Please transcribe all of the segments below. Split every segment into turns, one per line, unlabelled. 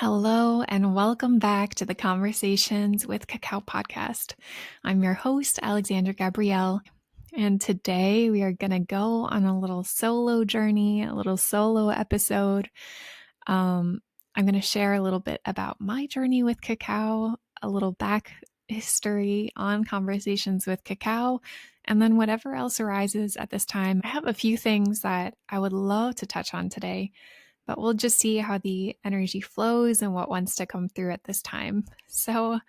Hello, and welcome back to the Conversations with Cacao podcast. I'm your host, Alexandra Gabrielle, and today we are going to go on a little solo journey, a little solo episode. I'm going to share a little bit about my journey with Cacao, a little back history on Conversations with Cacao, and then whatever else arises at this time. I have a few things that I would love to touch on today, but we'll just see how the energy flows and what wants to come through at this time. So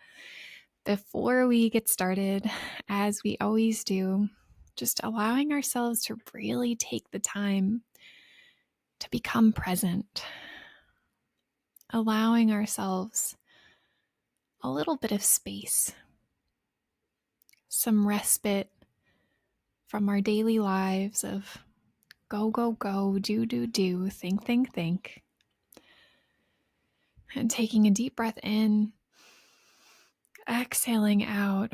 before we get started, as we always do, just allowing ourselves to really take the time to become present, allowing ourselves a little bit of space, some respite from our daily lives of go, go, go, do, do, do, think, think, think. And taking a deep breath in, exhaling out.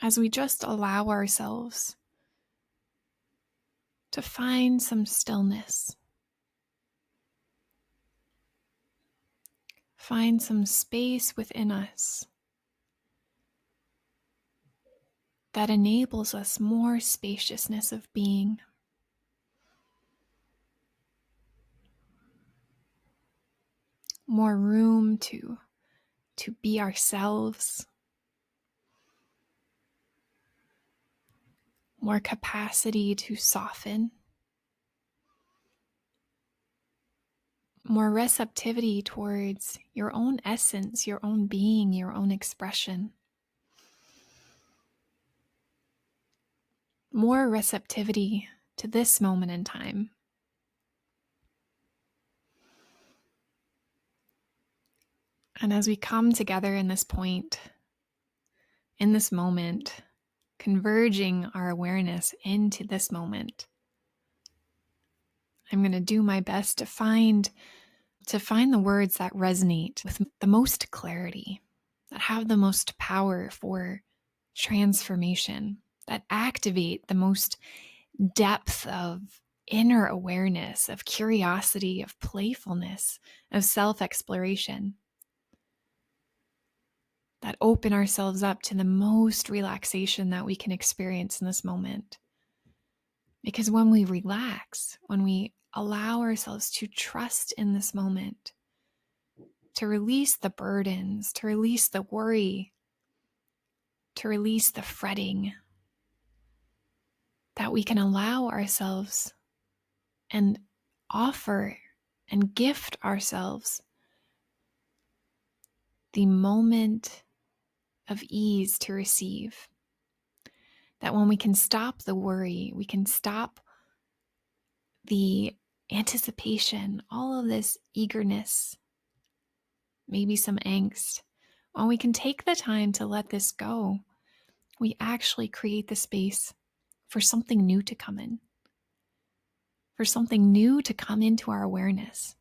As we just allow ourselves to find some stillness, find some space within us that enables us more spaciousness of being. More room to be ourselves. More capacity to soften. More receptivity towards your own essence, your own being, your own expression. More receptivity to this moment in time. And as we come together in this point, in this moment, converging our awareness into this moment, I'm going to do my best to find the words that resonate with the most clarity, that have the most power for transformation, that activate the most depth of inner awareness, of curiosity, of playfulness, of self-exploration, that open ourselves up to the most relaxation that we can experience in this moment. Because when we relax, when we allow ourselves to trust in this moment, to release the burdens, to release the worry, to release the fretting, that we can allow ourselves and offer and gift ourselves the moment of ease to receive. That when we can stop the worry, we can stop the anticipation, all of this eagerness, maybe some angst. When we can take the time to let this go, we actually create the space for something new to come in, for something new to come into our awareness.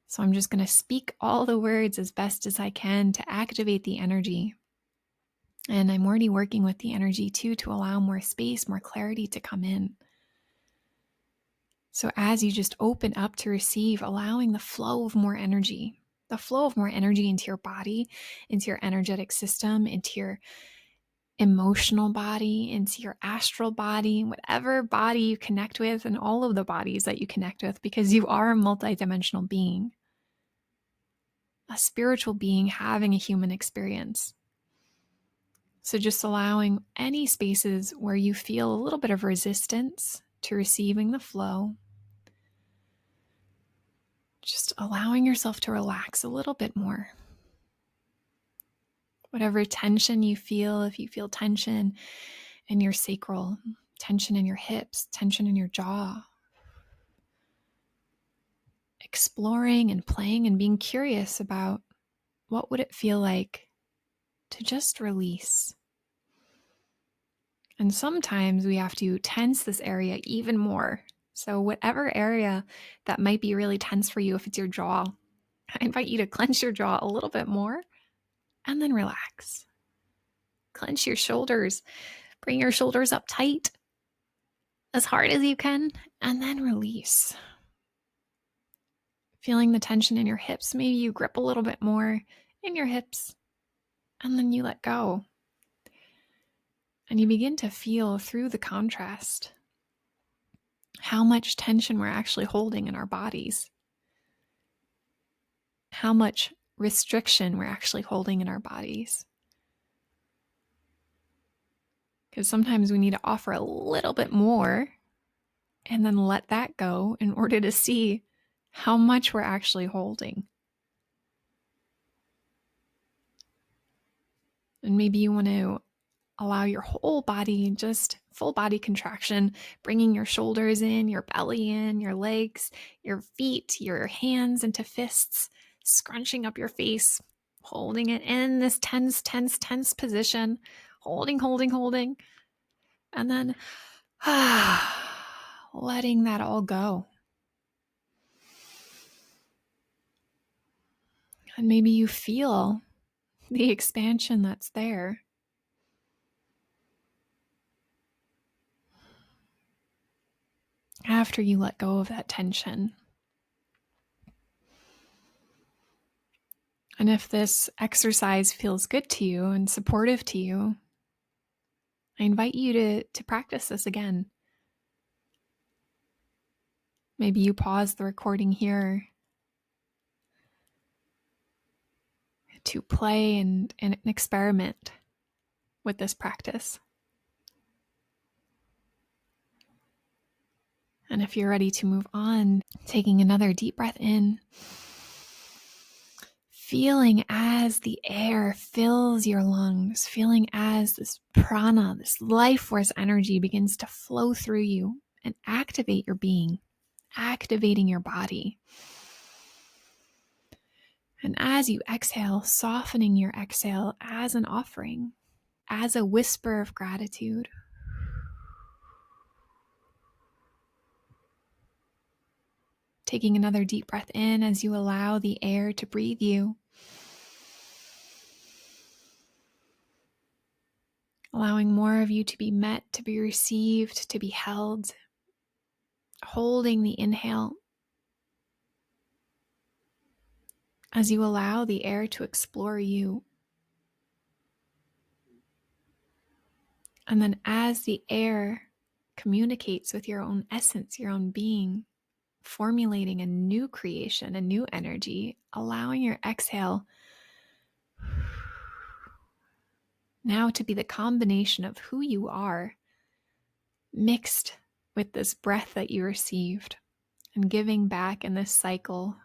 So I'm just going to speak all the words as best as I can to activate the energy. And I'm already working with the energy too to allow more space, more clarity to come in. So as you just open up to receive, allowing the flow of more energy into your body, into your energetic system, into your emotional body, into your astral body, whatever body you connect with, and all of the bodies that you connect with, because you are a multidimensional being, a spiritual being having a human experience. So just allowing any spaces where you feel a little bit of resistance to receiving the flow, just allowing yourself to relax a little bit more. Whatever tension you feel, if you feel tension in your sacral, tension in your hips, tension in your jaw, exploring and playing and being curious about what would it feel like to just release. And sometimes we have to tense this area even more. So whatever area that might be really tense for you, if it's your jaw, I invite you to clench your jaw a little bit more and then relax. Clench your shoulders. Bring your shoulders up tight. as hard as you can, and then release. Feeling the tension in your hips. Maybe you grip a little bit more in your hips, and then you let go. And you begin to feel through the contrast how much tension we're actually holding in our bodies, how much restriction we're actually holding in our bodies. Because sometimes we need to offer a little bit more and then let that go in order to see how much we're actually holding. And maybe you want to allow your whole body, just full body contraction, bringing your shoulders in, your belly in, your legs, your feet, your hands into fists, scrunching up your face, holding it in this tense position, holding, and then letting that all go. And maybe you feel the expansion that's there. After you let go of that tension. And if this exercise feels good to you and supportive to you, I invite you to practice this again. Maybe you pause the recording here to play and experiment with this practice. And if you're ready to move on, taking another deep breath in, feeling as the air fills your lungs, feeling as this prana, this life force energy begins to flow through you and activate your being, activating your body. And as you exhale, softening your exhale as an offering, as a whisper of gratitude. Taking another deep breath in as you allow the air to breathe you. Allowing more of you to be met, to be received, to be held. Holding the inhale as you allow the air to explore you. And then as the air communicates with your own essence, your own being, formulating a new creation, a new energy, allowing your exhale now to be the combination of who you are mixed with this breath that you received, and giving back in this cycle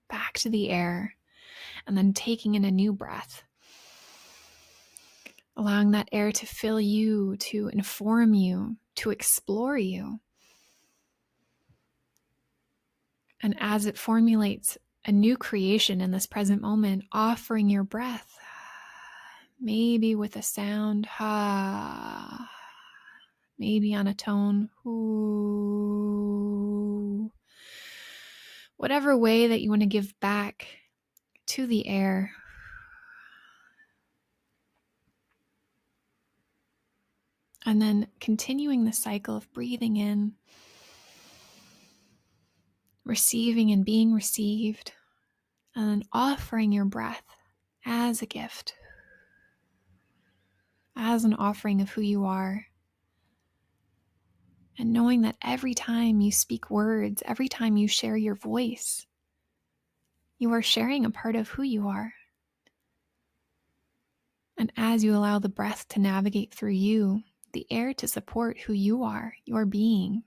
back to the air, and then taking in a new breath, allowing that air to fill you, to inform you, to explore you. And as it formulates a new creation in this present moment, offering your breath, maybe with a sound, ha, maybe on a tone, ooh, whatever way that you want to give back to the air. And then continuing the cycle of breathing in, receiving and being received, and then offering your breath as a gift, as an offering of who you are. And knowing that every time you speak words, every time you share your voice, you are sharing a part of who you are. And as you allow the breath to navigate through you, the air to support who you are, your being,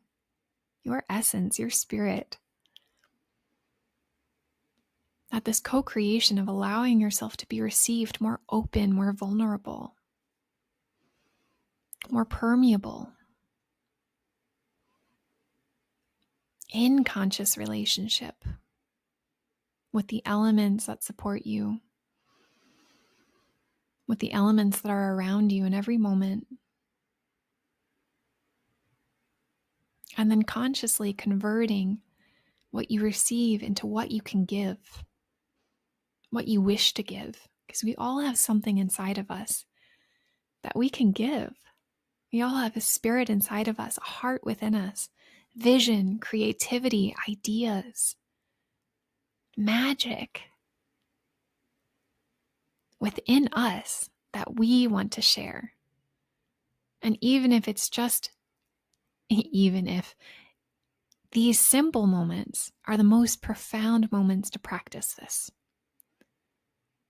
your essence, your spirit, that this co-creation of allowing yourself to be received more open, more vulnerable, more permeable, in conscious relationship with the elements that support you, with the elements that are around you in every moment. And then consciously converting what you receive into what you can give, what you wish to give. Because we all have something inside of us that we can give. We all have a spirit inside of us, a heart within us, vision, creativity, ideas, magic within us that we want to share. And even if these simple moments are the most profound moments to practice this.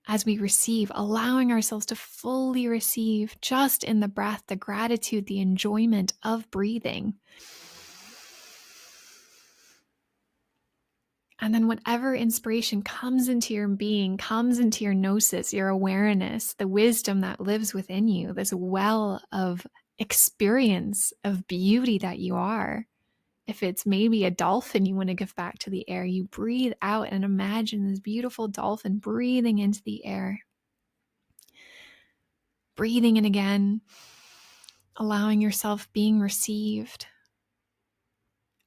As we receive, allowing ourselves to fully receive just in the breath, the gratitude, the enjoyment of breathing. And then whatever inspiration comes into your being, comes into your gnosis, your awareness, the wisdom that lives within you, this well of experience, of beauty that you are. If it's maybe a dolphin you want to give back to the air, you breathe out and imagine this beautiful dolphin breathing into the air. Breathing in again, allowing yourself being received,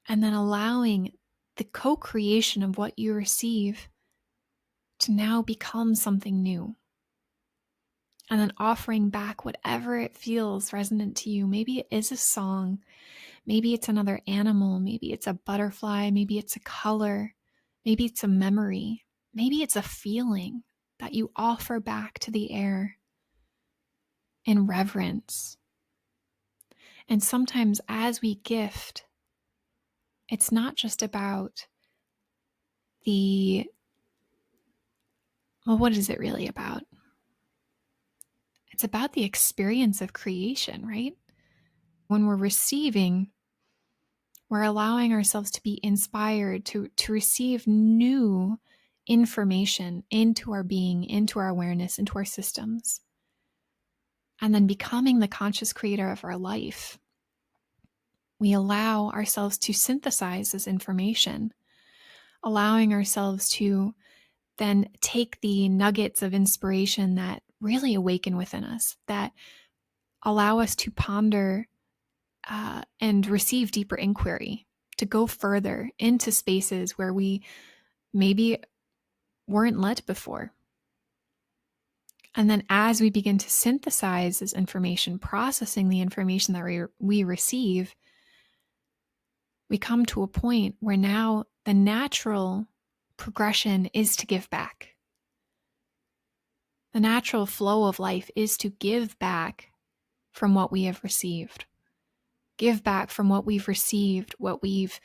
and then allowing the co-creation of what you receive to now become something new. And then offering back whatever it feels resonant to you. Maybe it is a song, maybe it's another animal, maybe it's a butterfly, maybe it's a color, maybe it's a memory, maybe it's a feeling that you offer back to the air in reverence. And sometimes as we gift, it's not just about what is it really about? It's about the experience of creation, right? When we're receiving, we're allowing ourselves to be inspired to receive new information into our being, into our awareness, into our systems, and then becoming the conscious creator of our life. We allow ourselves to synthesize this information, allowing ourselves to then take the nuggets of inspiration that really awaken within us, that allow us to ponder and receive deeper inquiry, to go further into spaces where we maybe weren't led before. And then as we begin to synthesize this information, processing the information that we receive, we come to a point where now the natural progression is to give back. The natural flow of life is to give back from what we have received. Give back from what we've received, what we've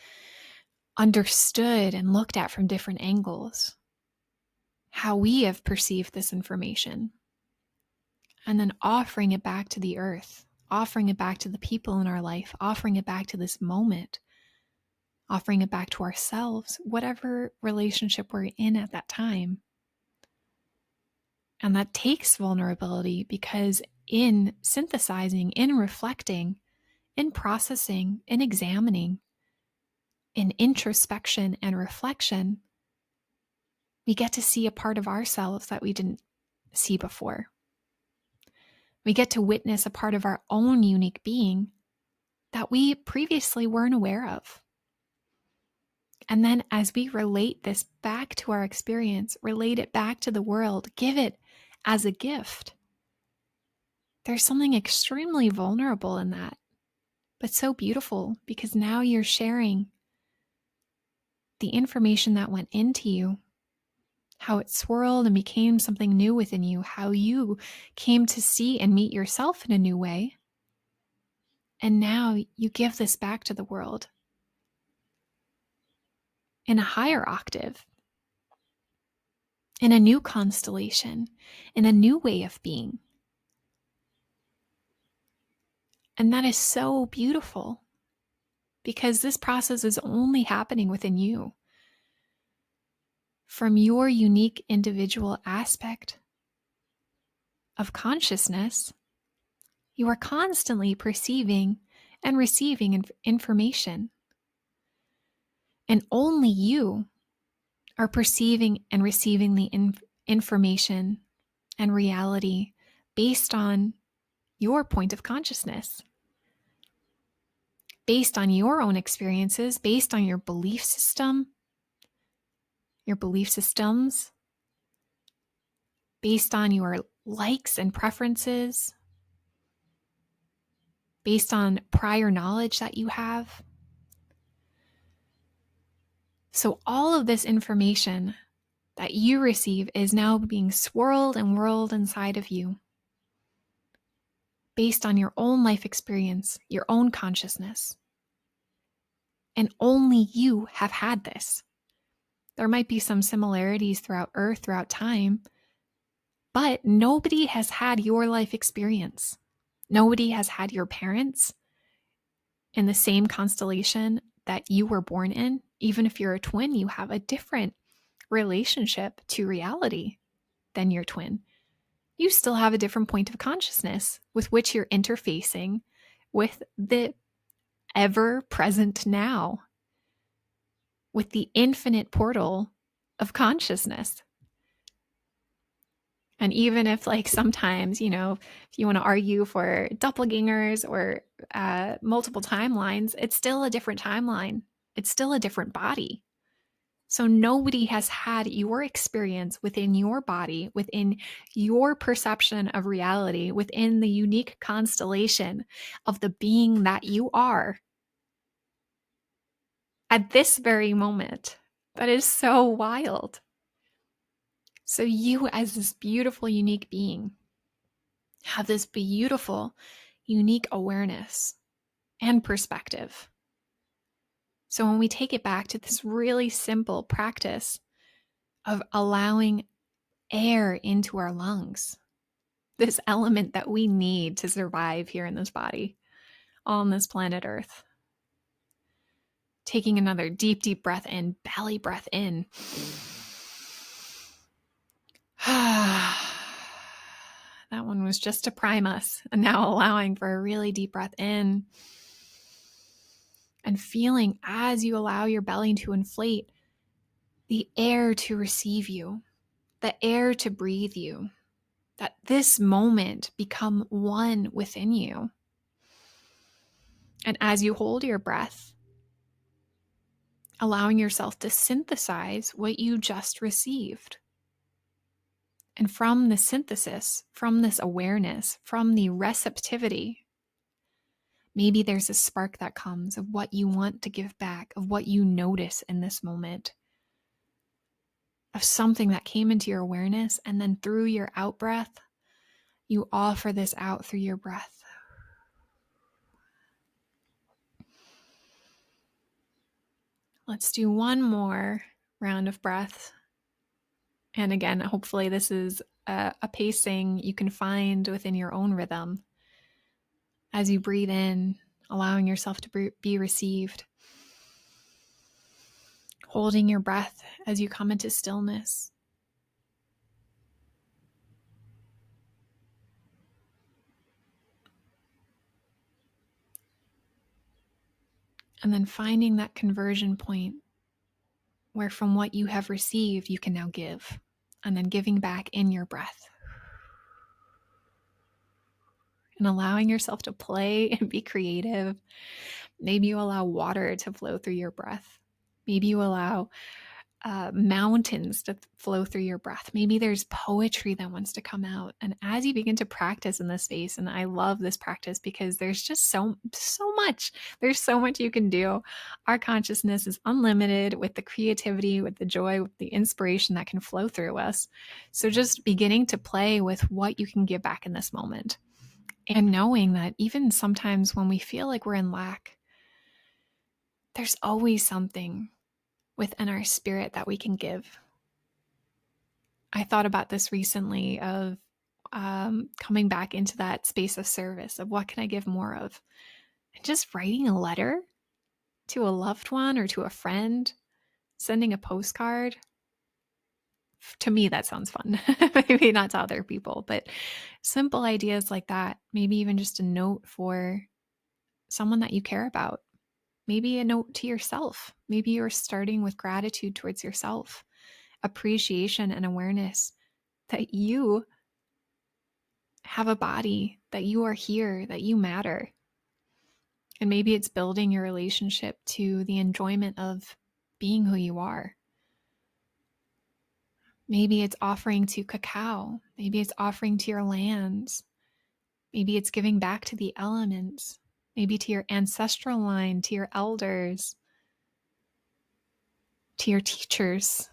understood and looked at from different angles, how we have perceived this information, and then offering it back to the earth, offering it back to the people in our life, offering it back to this moment, offering it back to ourselves, whatever relationship we're in at that time. And that takes vulnerability, because in synthesizing, in reflecting, in processing, in examining, in introspection and reflection, we get to see a part of ourselves that we didn't see before. We get to witness a part of our own unique being that we previously weren't aware of. And then as we relate this back to our experience, relate it back to the world, give it as a gift, there's something extremely vulnerable in that, but so beautiful, because now you're sharing the information that went into you, how it swirled and became something new within you, how you came to see and meet yourself in a new way. And now you give this back to the world in a higher octave, in a new constellation, in a new way of being. And that is so beautiful, because this process is only happening within you. From your unique individual aspect of consciousness, you are constantly perceiving and receiving information. And only you are perceiving and receiving the information and reality based on your point of consciousness, based on your own experiences, based on your belief system, your belief systems, based on your likes and preferences, based on prior knowledge that you have. So all of this information that you receive is now being swirled and whirled inside of you based on your own life experience, your own consciousness. And only you have had this. There might be some similarities throughout Earth, throughout time, but nobody has had your life experience. Nobody has had your parents in the same constellation that you were born in. Even if you're a twin, you have a different relationship to reality than your twin. You still have a different point of consciousness with which you're interfacing with the ever-present now, with the infinite portal of consciousness. And even if sometimes, if you want to argue for doppelgangers or multiple timelines, it's still a different timeline. It's still a different body. So nobody has had your experience within your body, within your perception of reality, within the unique constellation of the being that you are at this very moment. That is so wild. So you, as this beautiful, unique being, have this beautiful, unique awareness and perspective. So when we take it back to this really simple practice of allowing air into our lungs, this element that we need to survive here in this body, on this planet Earth. Taking another deep, deep breath in, belly breath in. That one was just to prime us. And now allowing for a really deep breath in. And feeling, as you allow your belly to inflate, the air to receive you, the air to breathe you, that this moment become one within you. And as you hold your breath, allowing yourself to synthesize what you just received. And from the synthesis, from this awareness, from the receptivity, maybe there's a spark that comes of what you want to give back, of what you notice in this moment, of something that came into your awareness, and then through your out breath, you offer this out through your breath. Let's do one more round of breath. And again, hopefully this is a pacing you can find within your own rhythm. As you breathe in, allowing yourself to be received. Holding your breath as you come into stillness. And then finding that conversion point where from what you have received, you can now give. And then giving back in your breath. And allowing yourself to play and be creative. Maybe you allow water to flow through your breath. Maybe you allow mountains to flow through your breath. Maybe there's poetry that wants to come out. And as you begin to practice in this space, and I love this practice because there's just so much. There's so much you can do. Our consciousness is unlimited with the creativity, with the joy, with the inspiration that can flow through us. So just beginning to play with what you can give back in this moment. And knowing that even sometimes when we feel like we're in lack, there's always something within our spirit that we can give. I thought about this recently of coming back into that space of service of what can I give more of? And just writing a letter to a loved one or to a friend, sending a postcard. To me, that sounds fun. Maybe not to other people, but simple ideas like that. Maybe even just a note for someone that you care about. Maybe a note to yourself. Maybe you're starting with gratitude towards yourself, appreciation and awareness that you have a body, that you are here, that you matter. And maybe it's building your relationship to the enjoyment of being who you are. Maybe it's offering to cacao. Maybe it's offering to your lands. Maybe it's giving back to the elements. maybe to your ancestral line, to your elders, to your teachers,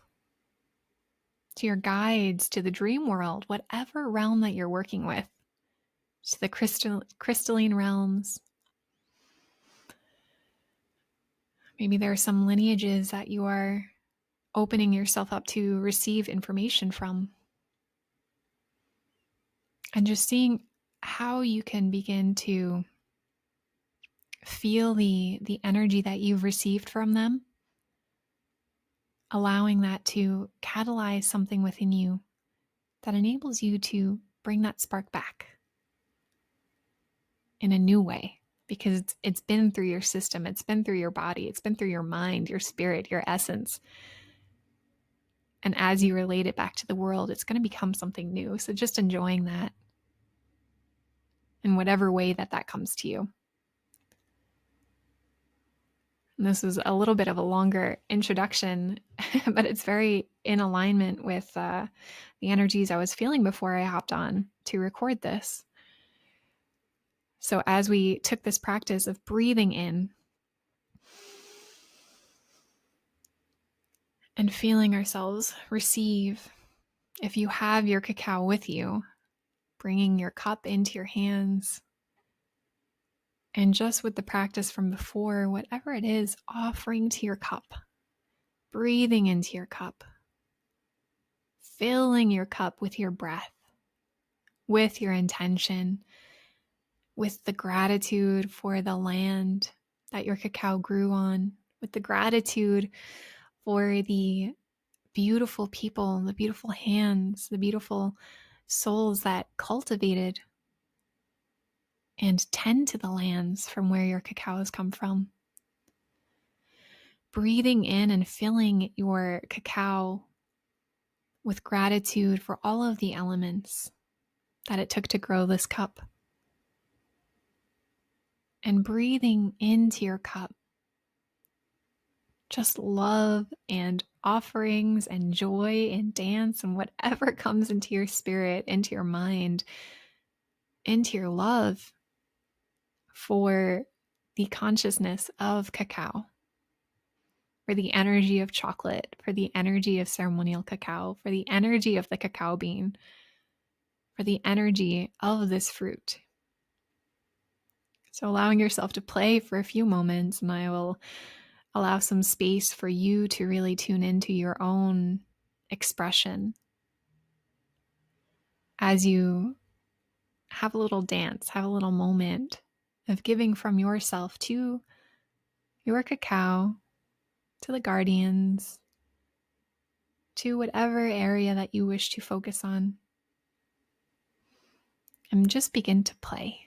to your guides, to the dream world, whatever realm that you're working with, to the crystalline realms. Maybe there are some lineages that you are opening yourself up to receive information from. And just seeing how you can begin to feel the energy that you've received from them, allowing that to catalyze something within you that enables you to bring that spark back in a new way, because it's been through your system, it's been through your body, it's been through your mind, your spirit, your essence. And as you relate it back to the world, it's going to become something new. So just enjoying that in whatever way that comes to you. And this is a little bit of a longer introduction, but it's very in alignment with the energies I was feeling before I hopped on to record this. So as we took this practice of breathing in and feeling ourselves receive, if you have your cacao with you, bringing your cup into your hands, and just with the practice from before, whatever it is, offering to your cup, breathing into your cup, filling your cup with your breath, with your intention, with the gratitude for the land that your cacao grew on, with the gratitude for the beautiful people, the beautiful hands, the beautiful souls that cultivated and tend to the lands from where your cacao has come from. Breathing in and filling your cacao with gratitude for all of the elements that it took to grow this cup. And breathing into your cup just love and offerings and joy and dance and whatever comes into your spirit, into your mind, into your love for the consciousness of cacao, for the energy of chocolate, for the energy of ceremonial cacao, for the energy of the cacao bean, for the energy of this fruit. So allowing yourself to play for a few moments, and I will allow some space for you to really tune into your own expression as you have a little dance, have a little moment of giving from yourself to your cacao, to the guardians, to whatever area that you wish to focus on. And just begin to play.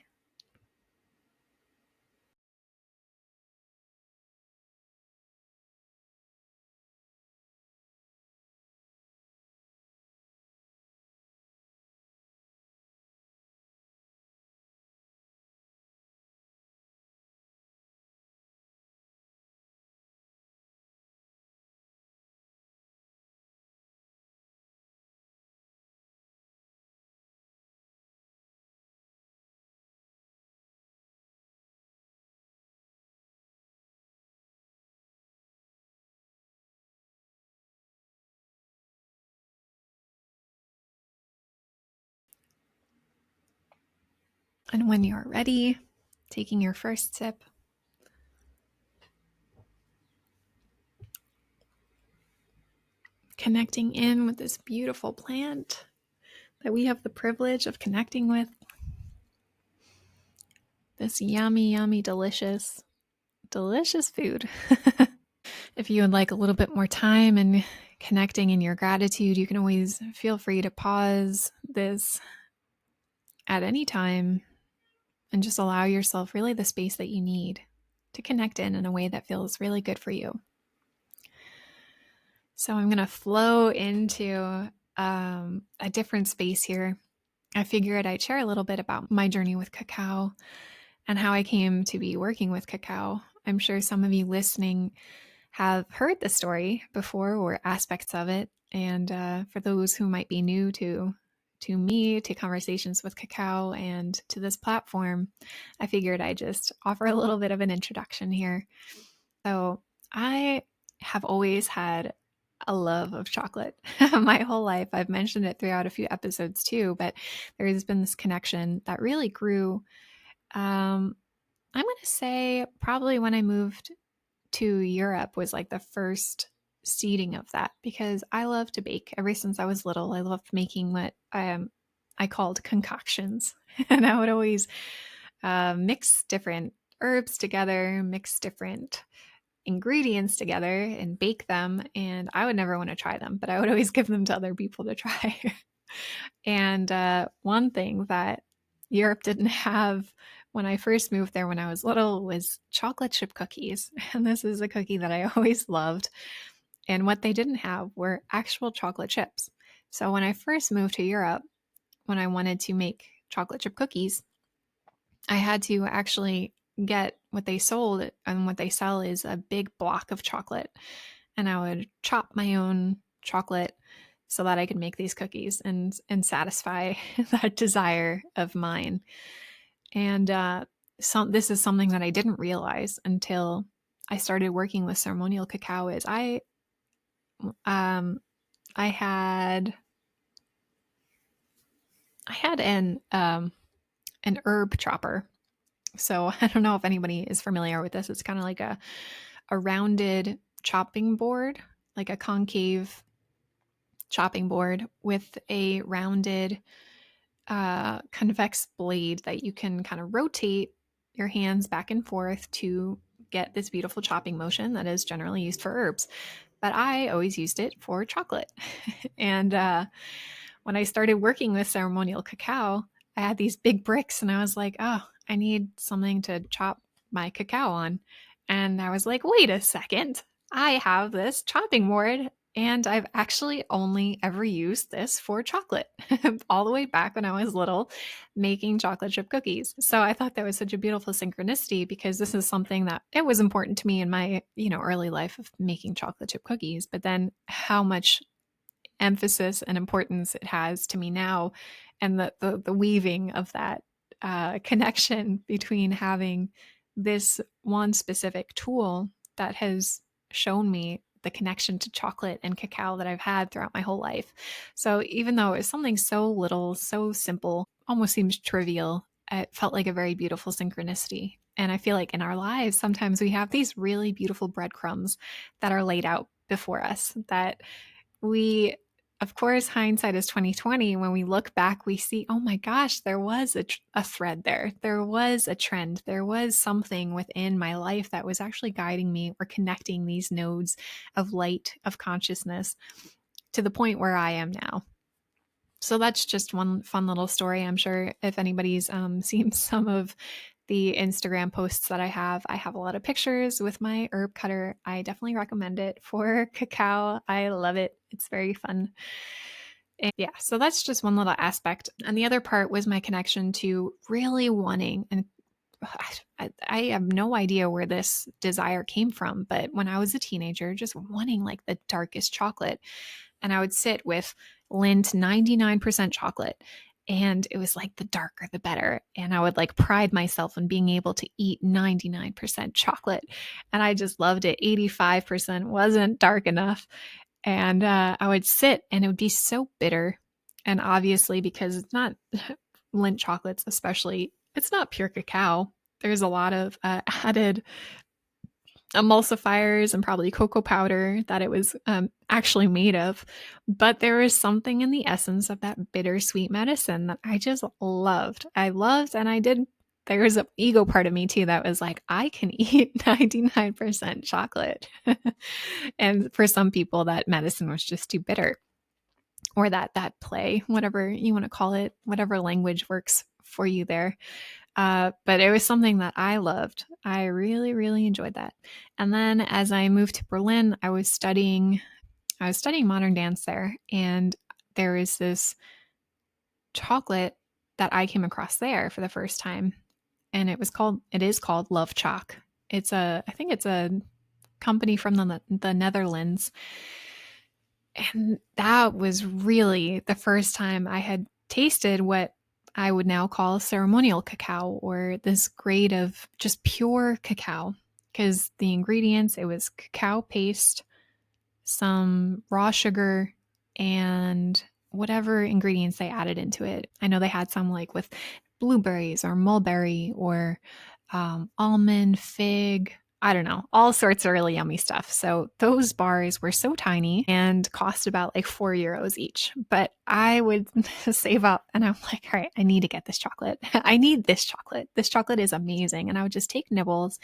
And when you're ready, taking your first sip, connecting in with this beautiful plant that we have the privilege of connecting with. This yummy, yummy, delicious, delicious food. If you would like a little bit more time and connecting in your gratitude, you can always feel free to pause this at any time and just allow yourself really the space that you need to connect in a way that feels really good for you. So I'm going to flow into a different space here. I figured I'd share a little bit about my journey with cacao and how I came to be working with cacao. I'm sure some of you listening have heard the story before or aspects of it. And for those who might be new to to me, to Conversations with Cacao, and to this platform, I figured I'd just offer a little bit of an introduction here. So I have always had a love of chocolate my whole life. I've mentioned it throughout a few episodes too, but there has been this connection that really grew. I'm going to say probably when I moved to Europe was like the first seeding of that, because I love to bake ever since I was little. I loved making what I called concoctions, and I would always mix different herbs together, mix different ingredients together and bake them. And I would never want to try them, but I would always give them to other people to try. And one thing that Europe didn't have when I first moved there when I was little was chocolate chip cookies. And this is a cookie that I always loved. And what they didn't have were actual chocolate chips. So when I first moved to Europe, when I wanted to make chocolate chip cookies, I had to actually get what they sold, and what they sell is a big block of chocolate. And I would chop my own chocolate so that I could make these cookies and satisfy that desire of mine. And this is something that I didn't realize until I started working with ceremonial cacao. Is I had an herb chopper. So I don't know if anybody is familiar with this. It's kind of like a rounded chopping board, like a concave chopping board with a rounded convex blade that you can kind of rotate your hands back and forth to get this beautiful chopping motion that is generally used for herbs. But I always used it for chocolate. And when I started working with ceremonial cacao, I had these big bricks and I was like, oh, I need something to chop my cacao on. And I was like, wait a second, I have this chopping board and I've actually only ever used this for chocolate all the way back when I was little, making chocolate chip cookies. So I thought that was such a beautiful synchronicity, because this is something that it was important to me in my, early life of making chocolate chip cookies, but then how much emphasis and importance it has to me now, and the weaving of that connection between having this one specific tool that has shown me the connection to chocolate and cacao that I've had throughout my whole life. So even though it's something so little, so simple, almost seems trivial, it felt like a very beautiful synchronicity. And I feel like in our lives, sometimes we have these really beautiful breadcrumbs that are laid out before us that we, of course, hindsight is 2020. When we look back, we see, oh my gosh, there was a thread there. There was a trend. There was something within my life that was actually guiding me or connecting these nodes of light, of consciousness, to the point where I am now. So that's just one fun little story. I'm sure if anybody's seen some of the Instagram posts that I have a lot of pictures with my herb cutter. I definitely recommend it for cacao. I love it. It's very fun. And yeah, so that's just one little aspect. And the other part was my connection to really wanting, and I have no idea where this desire came from, but when I was a teenager, just wanting like the darkest chocolate. And I would sit with Lindt 99% chocolate. And it was like the darker, the better. And I would like pride myself in being able to eat 99% chocolate. And I just loved it. 85% wasn't dark enough. And I would sit and it would be so bitter. And obviously, because it's not Lindt chocolates, especially, it's not pure cacao. There's a lot of added emulsifiers and probably cocoa powder that it was actually made of. But there is something in the essence of that bittersweet medicine that I just loved. I loved, and I did. There was an ego part of me too that was like, I can eat 99% chocolate. And for some people, that medicine was just too bitter, or that play, whatever you want to call it, whatever language works for you there. But it was something that I loved. I really, really enjoyed that. And then as I moved to Berlin, I was studying modern dance there. And there is this chocolate that I came across there for the first time. And it is called Love Choc. I think it's a company from the Netherlands. And that was really the first time I had tasted what I would now call ceremonial cacao, or this grade of just pure cacao, because the ingredients, it was cacao paste, some raw sugar, and whatever ingredients they added into it. I know they had some like with blueberries or mulberry or almond, fig, I don't know, all sorts of really yummy stuff. So those bars were so tiny and cost about like €4 each. But I would save up and I'm like, all right, I need to get this chocolate. I need this chocolate. This chocolate is amazing. And I would just take nibbles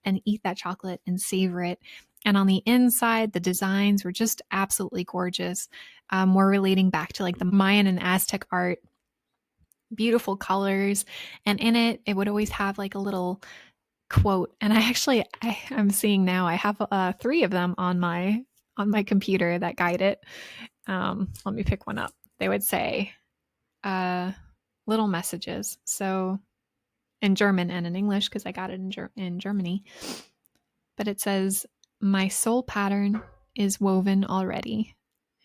and eat that chocolate and savor it. And on the inside, the designs were just absolutely gorgeous. More relating back to like the Mayan and Aztec art, beautiful colors. And in it, it would always have like a little quote. And I'm seeing now, I have 3 of them on my computer that guide it. Let me pick one up. They would say little messages. So in German and in English, because I got it in Germany. But it says, my soul pattern is woven already.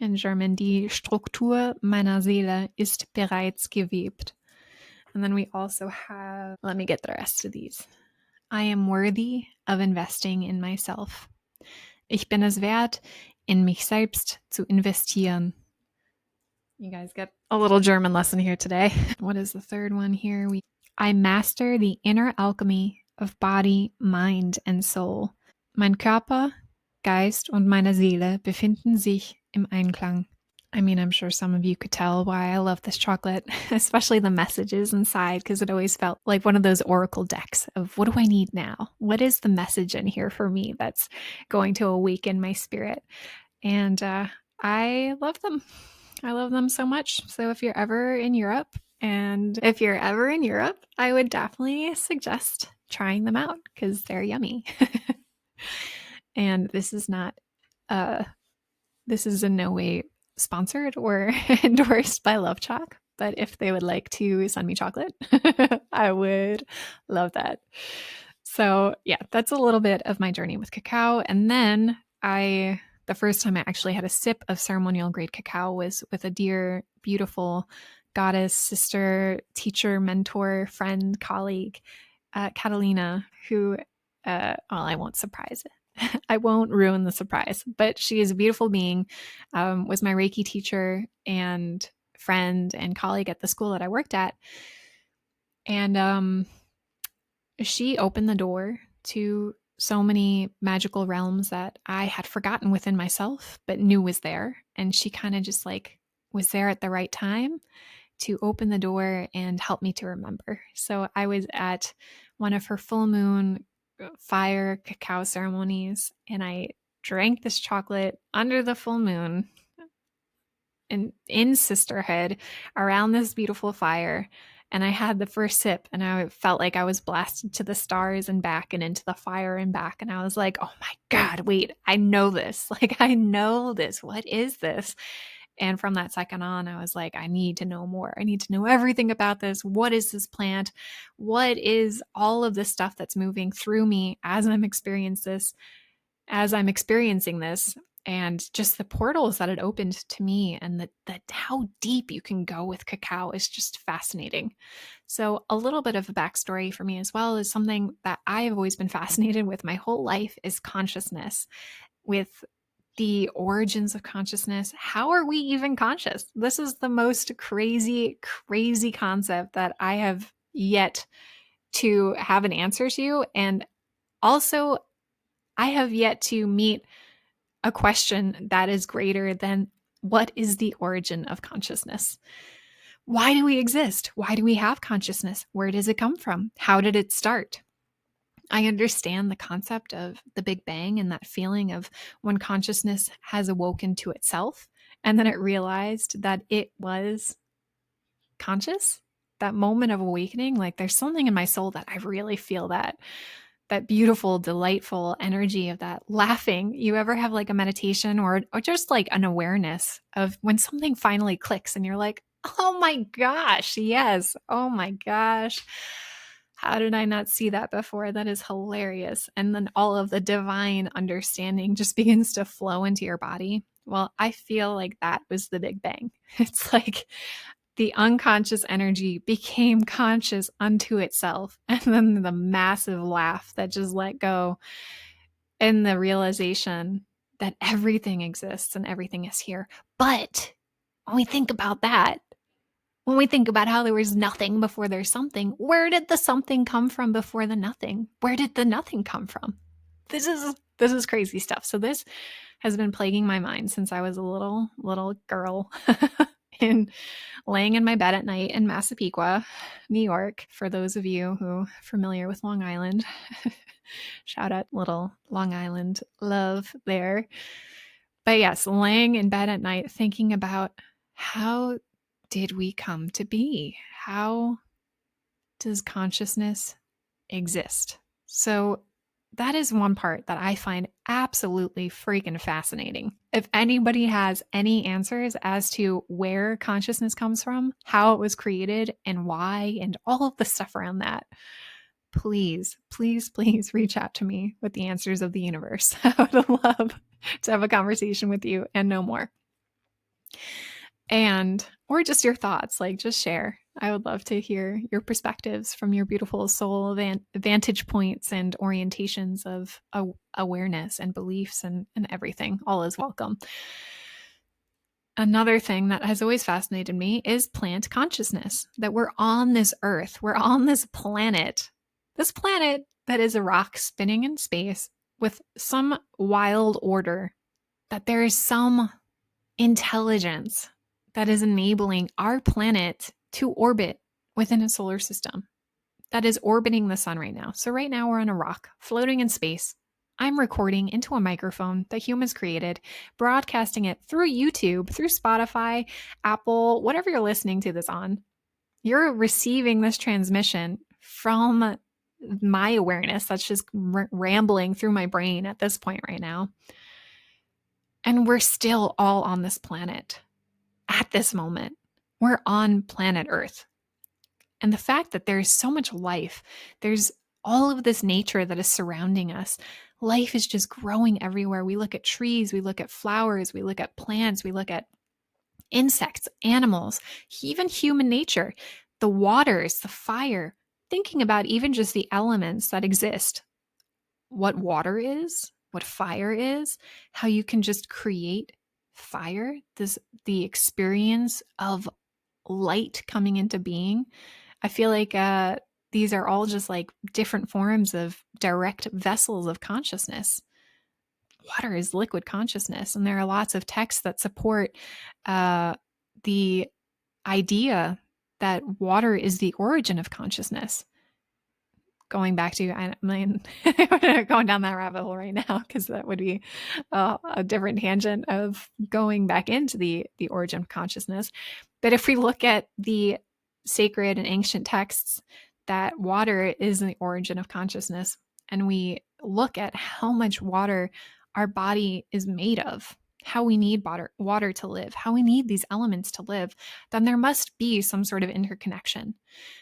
In German, die Struktur meiner Seele ist bereits gewebt. And then we also have, let me get the rest of these. I am worthy of investing in myself. Ich bin es wert, in mich selbst zu investieren. You guys get a little German lesson here today. What is the third one here? I master the inner alchemy of body, mind, and soul. Mein Körper, Geist und meine Seele befinden sich im Einklang. I mean, I'm sure some of you could tell why I love this chocolate, especially the messages inside, because it always felt like one of those oracle decks of what do I need now? What is the message in here for me that's going to awaken my spirit? And I love them. I love them so much. So if you're ever in Europe, I would definitely suggest trying them out because they're yummy. And this is in no way sponsored or endorsed by Love Chalk, but if they would like to send me chocolate, I would love that. So yeah, that's a little bit of my journey with cacao. And then the first time I actually had a sip of ceremonial grade cacao was with a dear, beautiful goddess, sister, teacher, mentor, friend, colleague, Catalina, who, I won't surprise it. I won't ruin the surprise, but she is a beautiful being, was my Reiki teacher and friend and colleague at the school that I worked at. And she opened the door to so many magical realms that I had forgotten within myself, but knew was there. And she kind of just like was there at the right time to open the door and help me to remember. So I was at one of her full moon fire cacao ceremonies, and I drank this chocolate under the full moon and in sisterhood around this beautiful fire. And I had the first sip and I felt like I was blasted to the stars and back and into the fire and back. And I was like, oh my God, wait, I know this. Like, I know this. What is this? And from that second on, I was like, I need to know more. I need to know everything about this. What is this plant? What is all of this stuff that's moving through me as I'm experiencing this? And just the portals that it opened to me, and that how deep you can go with cacao is just fascinating. So a little bit of a backstory for me as well is something that I have always been fascinated with my whole life is consciousness, with the origins of consciousness. How are we even conscious? This is the most crazy, crazy concept that I have yet to have an answer to. And also, I have yet to meet a question that is greater than what is the origin of consciousness? Why do we exist? Why do we have consciousness? Where does it come from? How did it start? I understand the concept of the Big Bang and that feeling of when consciousness has awoken to itself and then it realized that it was conscious, that moment of awakening. Like there's something in my soul that I really feel that beautiful, delightful energy of that laughing. You ever have like a meditation or just like an awareness of when something finally clicks and you're like, oh my gosh, yes. Oh my gosh. How did I not see that before? That is hilarious. And then all of the divine understanding just begins to flow into your body. Well, I feel like that was the Big Bang. It's like the unconscious energy became conscious unto itself. And then the massive laugh that just let go, and the realization that everything exists and everything is here. But when we think about that, when we think about how there was nothing before there's something, where did the something come from before the nothing? Where did the nothing come from? This is crazy stuff. So this has been plaguing my mind since I was a little girl and laying in my bed at night in Massapequa, New York. For those of you who are familiar with Long Island, shout out little Long Island love there. But yes, laying in bed at night thinking about, how did we come to be? How does consciousness exist? So that is one part that I find absolutely freaking fascinating. If anybody has any answers as to where consciousness comes from, how it was created, and why, and all of the stuff around that, please, please, please reach out to me with the answers of the universe. I would love to have a conversation with you and know more. Or just your thoughts, like just share. I would love to hear your perspectives from your beautiful soul vantage points and orientations of awareness and beliefs and everything. All is welcome. Another thing that has always fascinated me is plant consciousness, that we're on this earth, we're on this planet that is a rock spinning in space with some wild order, that there is some intelligence that is enabling our planet to orbit within a solar system that is orbiting the sun right now. So right now we're on a rock floating in space. I'm recording into a microphone that humans created, broadcasting it through YouTube, through Spotify, Apple, whatever you're listening to this on. You're receiving this transmission from my awareness that's just rambling through my brain at this point right now. And we're still all on this planet. At this moment, we're on planet Earth. And the fact that there's so much life, there's all of this nature that is surrounding us. Life is just growing everywhere. We look at trees, we look at flowers, we look at plants, we look at insects, animals, even human nature, the waters, the fire, thinking about even just the elements that exist, what water is, what fire is, how you can just create fire, the experience of light coming into being. I feel like these are all just like different forms of direct vessels of consciousness. Water is liquid consciousness, and there are lots of texts that support the idea that water is the origin of consciousness. Going back to, I mean, going down that rabbit hole right now, because that would be a different tangent of going back into the origin of consciousness. But if we look at the sacred and ancient texts, that water is the origin of consciousness, and we look at how much water our body is made of, how we need water to live, how we need these elements to live, then there must be some sort of interconnection.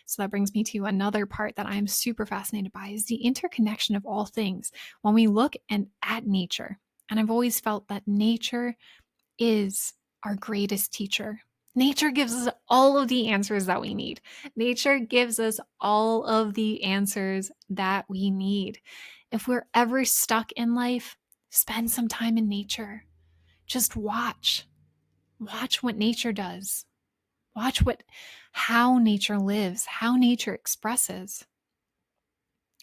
So that brings me to another part that I'm super fascinated by, is the interconnection of all things. When we look at nature, and I've always felt that nature is our greatest teacher. Nature gives us all of the answers that we need. Nature gives us all of the answers that we need. If we're ever stuck in life, spend some time in nature. Just watch what nature does. Watch how nature lives, how nature expresses.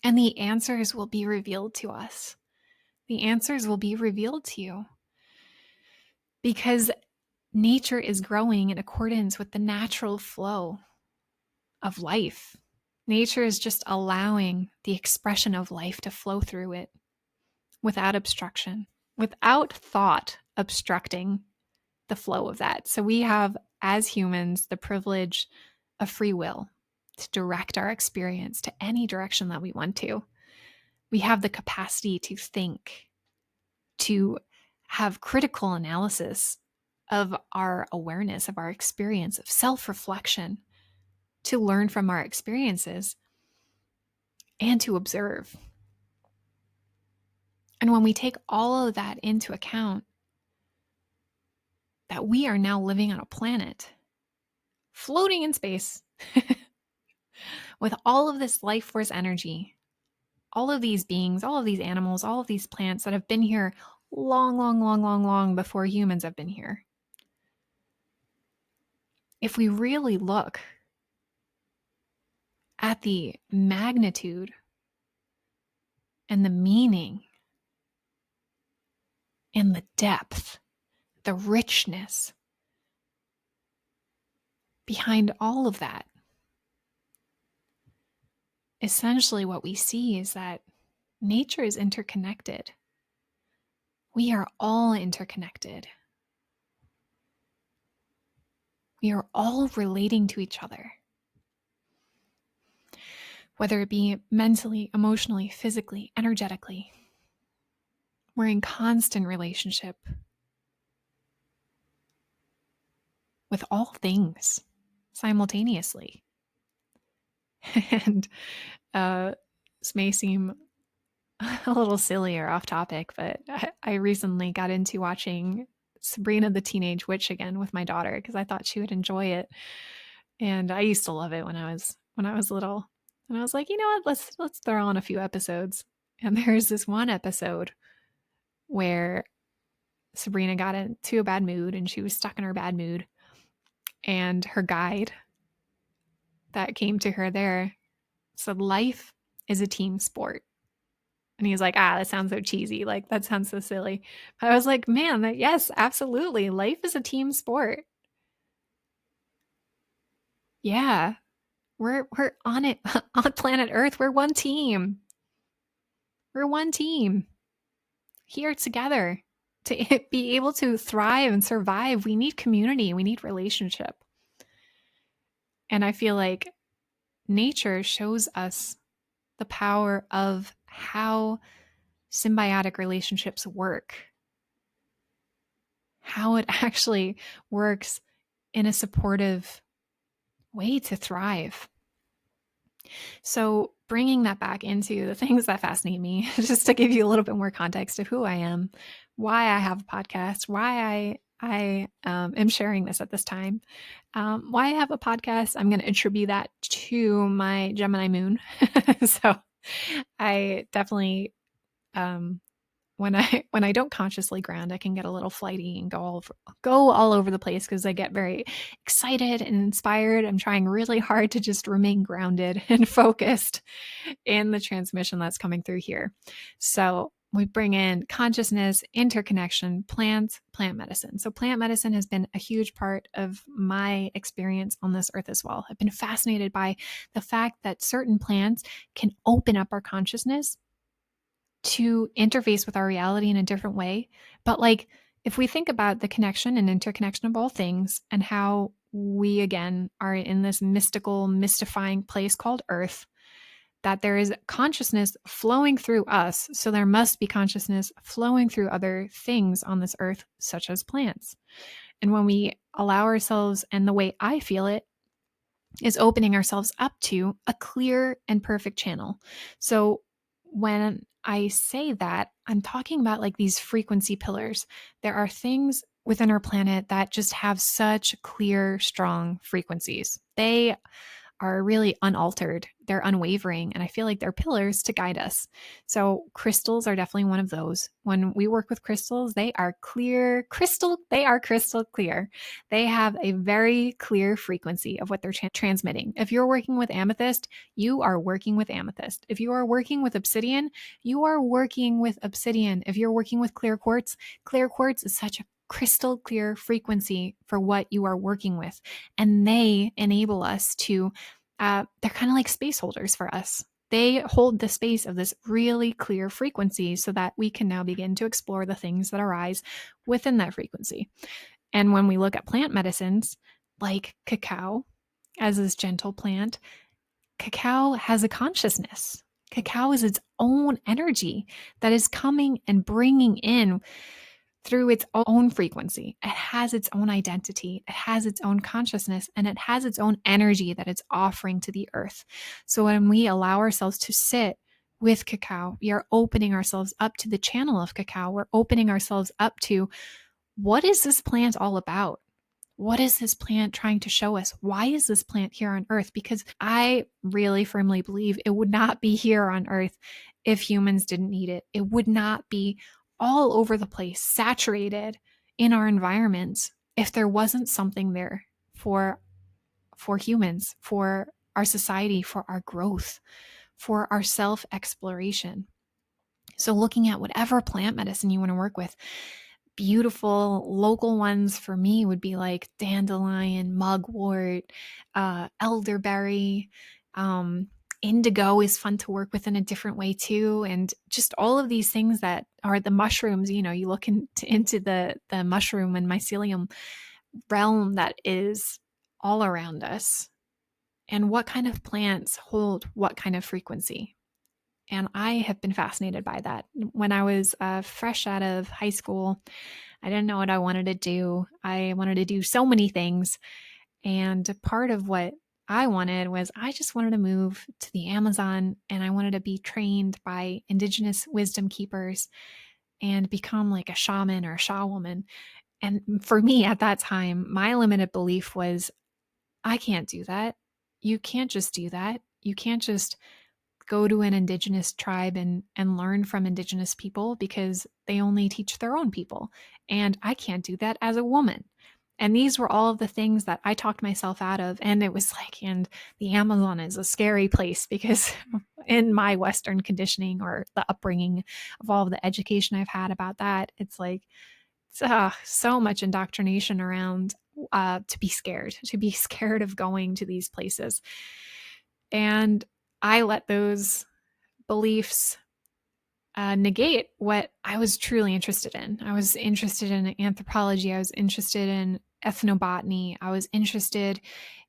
And the answers will be revealed to us. The answers will be revealed to you. Because nature is growing in accordance with the natural flow of life. Nature is just allowing the expression of life to flow through it without obstruction, without thought obstructing the flow of that. So we have, as humans, the privilege of free will to direct our experience to any direction that we want to. We have the capacity to think, to have critical analysis of our awareness, of our experience, of self-reflection, to learn from our experiences, and to observe. And when we take all of that into account, that we are now living on a planet floating in space with all of this life force energy, all of these beings, all of these animals, all of these plants that have been here long, long, long, long, long before humans have been here. If we really look at the magnitude and the meaning and the depth, the richness behind all of that, essentially what we see is that nature is interconnected. We are all interconnected. We are all relating to each other. Whether it be mentally, emotionally, physically, energetically, we're in constant relationship with all things simultaneously. And this may seem a little silly or off topic, but I recently got into watching Sabrina the Teenage Witch again with my daughter because I thought she would enjoy it. And I used to love it when I was little. And I was like, you know what, let's throw on a few episodes. And there's this one episode where Sabrina got into a bad mood and she was stuck in her bad mood. And her guide that came to her there said, life is a team sport. And he's like, that sounds so cheesy. Like, that sounds so silly. But I was like, man, yes, absolutely. Life is a team sport. Yeah. We're on it, on planet Earth. We're one team. We're one team here together. To be able to thrive and survive, we need community. We need relationship. And I feel like nature shows us the power of how symbiotic relationships work, how it actually works in a supportive way to thrive. So bringing that back into the things that fascinate me, just to give you a little bit more context of who I am, why I have a podcast, why I am sharing this at this time, why I have a podcast. I'm going to attribute that to my Gemini moon. So I definitely, when I don't consciously ground, I can get a little flighty and go all over the place because I get very excited and inspired. I'm trying really hard to just remain grounded and focused in the transmission that's coming through here. So we bring in consciousness, interconnection, plant medicine. So plant medicine has been a huge part of my experience on this earth as well. I've been fascinated by the fact that certain plants can open up our consciousness to interface with our reality in a different way. But like, if we think about the connection and interconnection of all things and how we, again, are in this mystical, mystifying place called Earth, that there is consciousness flowing through us. So there must be consciousness flowing through other things on this earth, such as plants. And when we allow ourselves, and the way I feel it, is opening ourselves up to a clear and perfect channel. So when I say that, I'm talking about like these frequency pillars. There are things within our planet that just have such clear, strong frequencies. They are really unaltered. They're unwavering. And I feel like they're pillars to guide us. So crystals are definitely one of those. When we work with crystals, they are crystal clear. They have a very clear frequency of what they're transmitting. If you're working with amethyst, you are working with amethyst. If you are working with obsidian, you are working with obsidian. If you're working with clear quartz is such a crystal clear frequency for what you are working with. And they enable us to, they're kind of like space holders for us. They hold the space of this really clear frequency so that we can now begin to explore the things that arise within that frequency. And when we look at plant medicines like cacao as this gentle plant, cacao has a consciousness. Cacao is its own energy that is coming and bringing in through its own frequency. It has its own identity, it has its own consciousness, and it has its own energy that it's offering to the earth. So when we allow ourselves to sit with cacao, we are opening ourselves up to the channel of cacao. We're opening ourselves up to, what is this plant all about? What is this plant trying to show us? Why is this plant here on Earth? Because I really firmly believe it would not be here on Earth if humans didn't need it. It would not be all over the place, saturated in our environments, if there wasn't something there for humans, for our society, for our growth, for our self-exploration. So looking at whatever plant medicine you want to work with, beautiful local ones for me would be like dandelion, mugwort, elderberry. Indigo is fun to work with in a different way too. And just all of these things that are the mushrooms, you look into the mushroom and mycelium realm that is all around us, and what kind of plants hold what kind of frequency. And I have been fascinated by that. When I was fresh out of high school, I didn't know what I wanted to do. I wanted to do so many things. And part of what I wanted was I just wanted to move to the Amazon, and I wanted to be trained by Indigenous wisdom keepers and become like a shaman or a shaw woman. And for me at that time, my limited belief was, I can't do that. You can't just do that. You can't just go to an Indigenous tribe and learn from Indigenous people because they only teach their own people. And I can't do that as a woman. And these were all of the things that I talked myself out of. And it was like, and the Amazon is a scary place because in my Western conditioning or the upbringing of all of the education I've had about that, it's like, so much indoctrination around to be scared of going to these places. And I let those beliefs negate what I was truly interested in. I was interested in anthropology. I was interested in ethnobotany. I was interested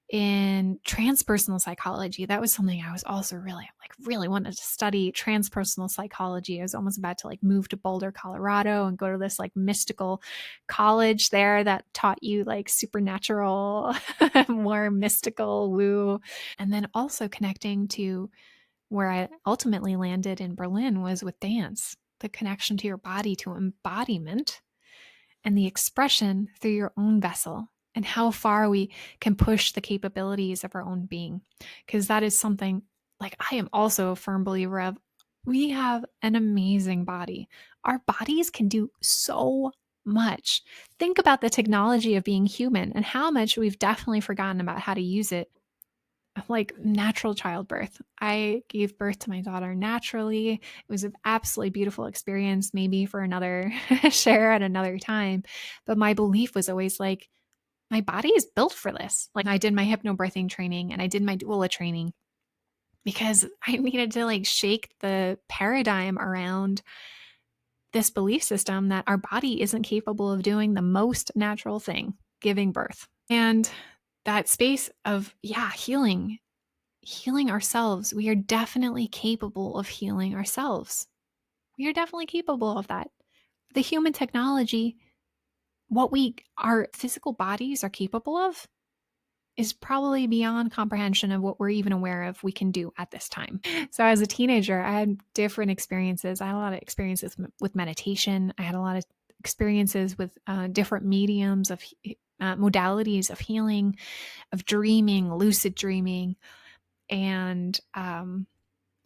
in transpersonal psychology. That was something I was also really wanted to study, transpersonal psychology. I was almost about to move to Boulder, Colorado and go to this mystical college there that taught you supernatural, more mystical woo. And then also connecting to where I ultimately landed in Berlin was with dance, the connection to your body, to embodiment, and the expression through your own vessel, and how far we can push the capabilities of our own being. Because that is something I am also a firm believer of. We have an amazing body. Our bodies can do so much. Think about the technology of being human and how much we've definitely forgotten about how to use it. Like natural childbirth. I gave birth to my daughter naturally. It was an absolutely beautiful experience, maybe for another share at another time. But my belief was always my body is built for this. I did my hypnobirthing training and I did my doula training because I needed to shake the paradigm around this belief system that our body isn't capable of doing the most natural thing, giving birth. And that space of, healing ourselves. We are definitely capable of healing ourselves. We are definitely capable of that. The human technology, what our physical bodies are capable of, is probably beyond comprehension of what we're even aware of we can do at this time. So as a teenager, I had different experiences. I had a lot of experiences with meditation. I had a lot of experiences with different mediums of modalities of healing, of dreaming, lucid dreaming, and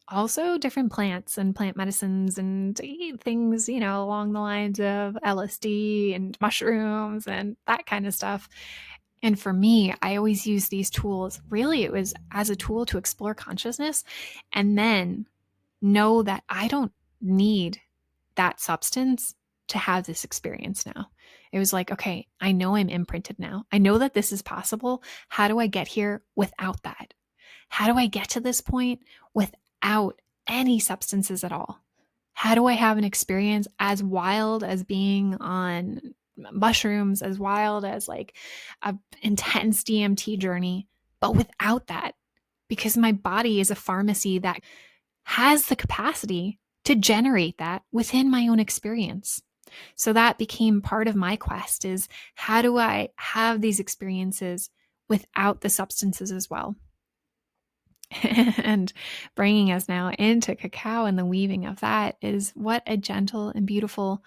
also different plants and plant medicines and things, along the lines of LSD and mushrooms and that kind of stuff. And for me, I always use these tools. Really, it was as a tool to explore consciousness and then know that I don't need that substance to have this experience now. It was like, okay, I know I'm imprinted now. I know that this is possible. How do I get here without that? How do I get to this point without any substances at all? How do I have an experience as wild as being on mushrooms, as wild as a intense DMT journey, but without that? Because my body is a pharmacy that has the capacity to generate that within my own experience. So that became part of my quest, is how do I have these experiences without the substances as well? And bringing us now into cacao and the weaving of that is what a gentle and beautiful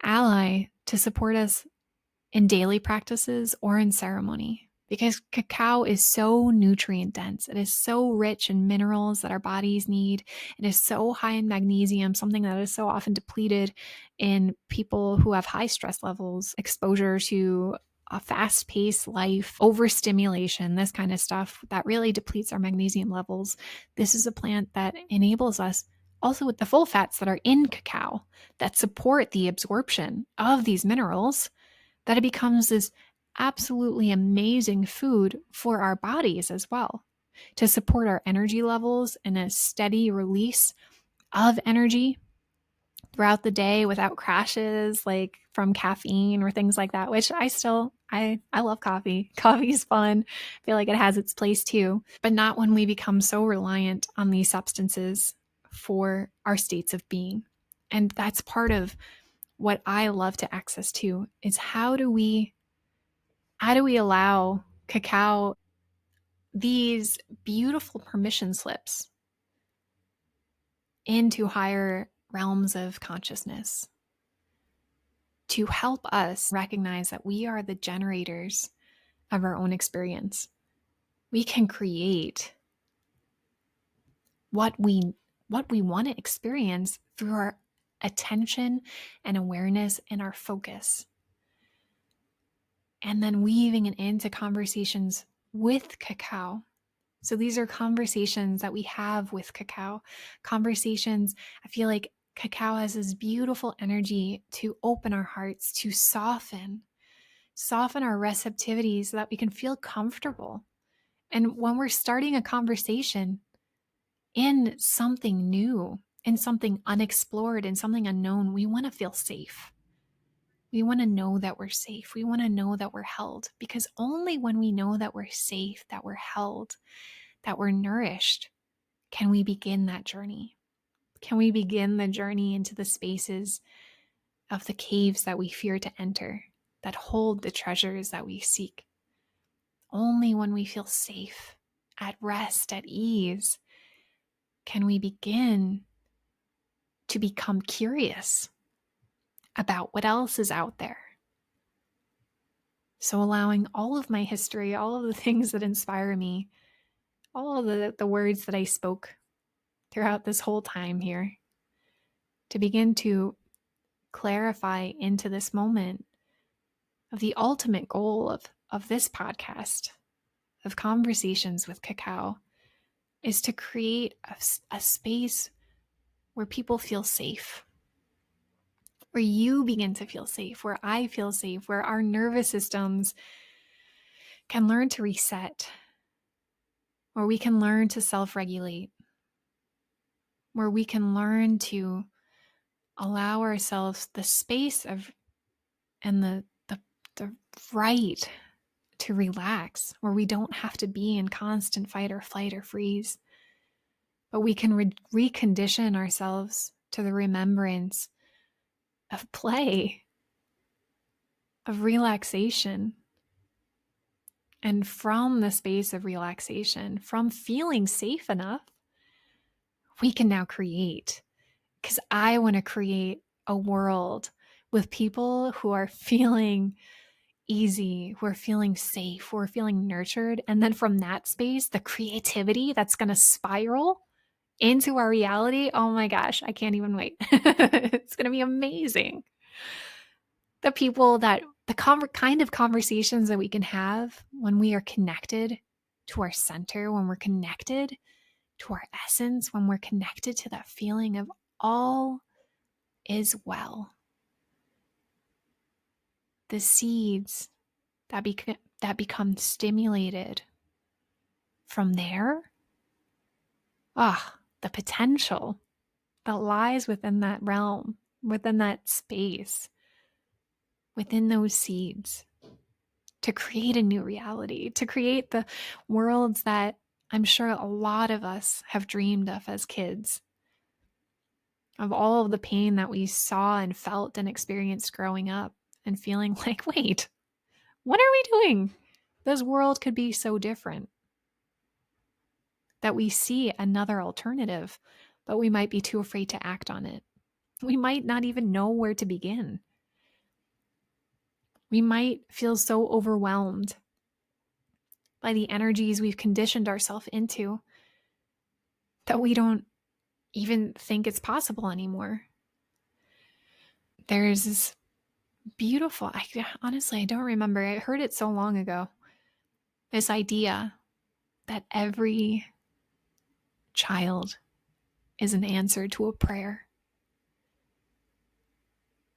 ally to support us in daily practices or in ceremony, because cacao is so nutrient dense. It is so rich in minerals that our bodies need. It is so high in magnesium, something that is so often depleted in people who have high stress levels, exposure to a fast-paced life, overstimulation, this kind of stuff that really depletes our magnesium levels. This is a plant that enables us, also with the full fats that are in cacao, that support the absorption of these minerals, that it becomes this absolutely amazing food for our bodies as well, to support our energy levels and a steady release of energy throughout the day without crashes like from caffeine or things like that, which I love coffee. Coffee is fun. I feel like it has its place too, but not when we become so reliant on these substances for our states of being. And that's part of what I love to access to, is how do we allow cacao these beautiful permission slips into higher realms of consciousness to help us recognize that we are the generators of our own experience. We can create what we want to experience through our attention and awareness and our focus. And then weaving it into conversations with cacao. So these are conversations that we have with cacao. Conversations, I feel like cacao has this beautiful energy to open our hearts, to soften our receptivity so that we can feel comfortable. And when we're starting a conversation in something new, in something unexplored, in something unknown, we want to feel safe. We want to know that we're safe. We want to know that we're held, because only when we know that we're safe, that we're held, that we're nourished, can we begin that journey. Can we begin the journey into the spaces of the caves that we fear to enter, that hold the treasures that we seek? Only when we feel safe, at rest, at ease, can we begin to become curious about what else is out there. So allowing all of my history, all of the things that inspire me, all of the words that I spoke throughout this whole time here, to begin to clarify into this moment of the ultimate goal of this podcast, of conversations with cacao, is to create a space where people feel safe, where you begin to feel safe, where I feel safe, where our nervous systems can learn to reset, where we can learn to self-regulate, where we can learn to allow ourselves the space of and the right to relax, where we don't have to be in constant fight or flight or freeze, but we can recondition ourselves to the remembrance of play, of relaxation. And from the space of relaxation, from feeling safe enough, we can now create. Because I want to create a world with people who are feeling easy, who are feeling safe, who are feeling nurtured. And then from that space, the creativity that's going to spiral into our reality. Oh my gosh, I can't even wait. It's going to be amazing. The people that, the kind of conversations that we can have when we are connected to our center, when we're connected to our essence, when we're connected to that feeling of all is well. The seeds that become stimulated from there, the potential that lies within that realm, within that space, within those seeds, to create a new reality, to create the worlds that I'm sure a lot of us have dreamed of as kids, of all of the pain that we saw and felt and experienced growing up, and feeling like, wait, what are we doing? This world could be so different. That we see another alternative, but we might be too afraid to act on it. We might not even know where to begin. We might feel so overwhelmed by the energies we've conditioned ourselves into that we don't even think it's possible anymore. There's this beautiful, honestly, I don't remember. I heard it so long ago. This idea that every child is an answer to a prayer.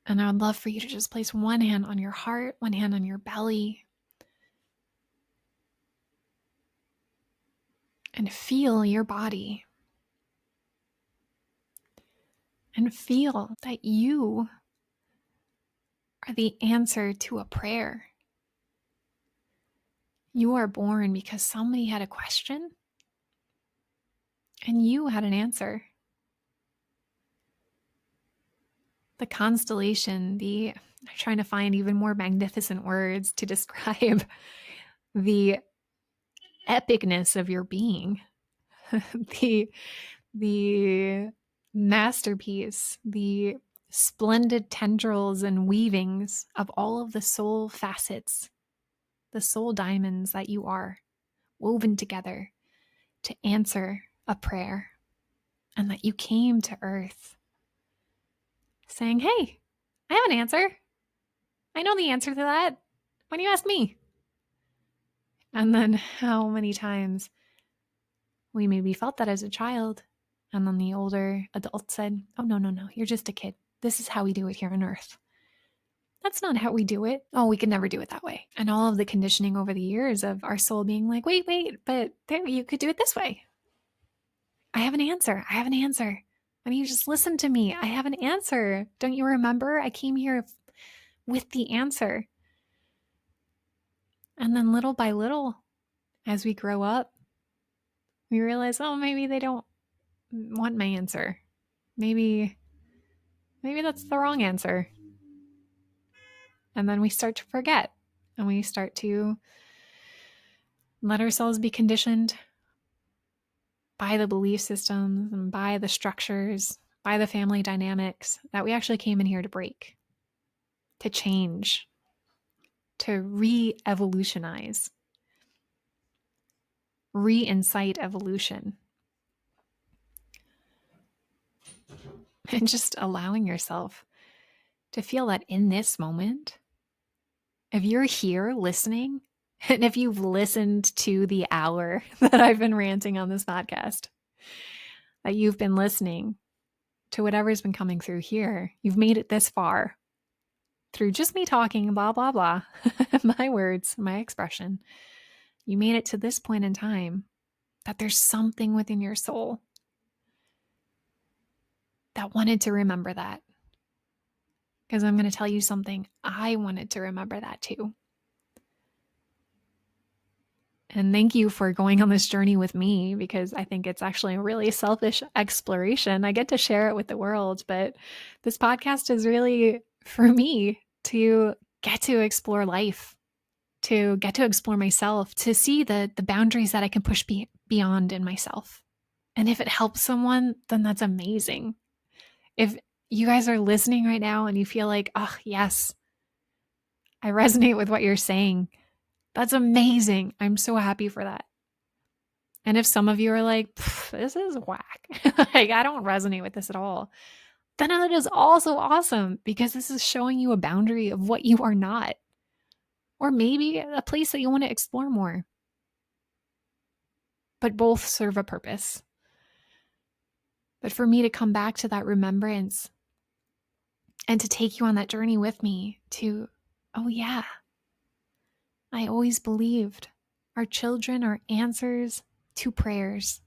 And I would love for you to just place one hand on your heart, one hand on your belly, and feel your body. And feel that you are the answer to a prayer. You are born because somebody had a question and you had an answer. The constellation, I'm trying to find even more magnificent words to describe the epicness of your being, the masterpiece, the splendid tendrils and weavings of all of the soul facets, the soul diamonds that you are, woven together to answer a prayer, and that you came to earth saying, hey, I have an answer. I know the answer to that. Why don't you ask me? And then how many times we maybe felt that as a child, and then the older adult said, oh, no, you're just a kid. This is how we do it here on earth. That's not how we do it. Oh, we can never do it that way. And all of the conditioning over the years of our soul being like, wait, but there, you could do it this way. I have an answer. Why don't you just listen to me? I have an answer. Don't you remember? I came here with the answer. And then little by little, as we grow up, we realize, oh, maybe they don't want my answer. Maybe that's the wrong answer. And then we start to forget, and we start to let ourselves be conditioned by the belief systems and by the structures, by the family dynamics that we actually came in here to break, to change, to re-evolutionize, re-incite evolution. And just allowing yourself to feel that in this moment, if you're here listening, and if you've listened to the hour that I've been ranting on this podcast, that you've been listening to whatever's been coming through here, you've made it this far through just me talking, blah, blah, blah, my words, my expression. You made it to this point in time, that there's something within your soul that wanted to remember that. Because I'm going to tell you something, I wanted to remember that too. And thank you for going on this journey with me, because I think it's actually a really selfish exploration. I get to share it with the world, but this podcast is really for me to get to explore life, to get to explore myself, to see the boundaries that I can push beyond in myself. And if it helps someone, then that's amazing. If you guys are listening right now and you feel like, oh, yes, I resonate with what you're saying, that's amazing. I'm so happy for that. And if some of you are like, this is whack, like I don't resonate with this at all, then that is also awesome, because this is showing you a boundary of what you are not, or maybe a place that you want to explore more. But both serve a purpose. But for me to come back to that remembrance and to take you on that journey with me to, oh yeah, I always believed our children are answers to prayers.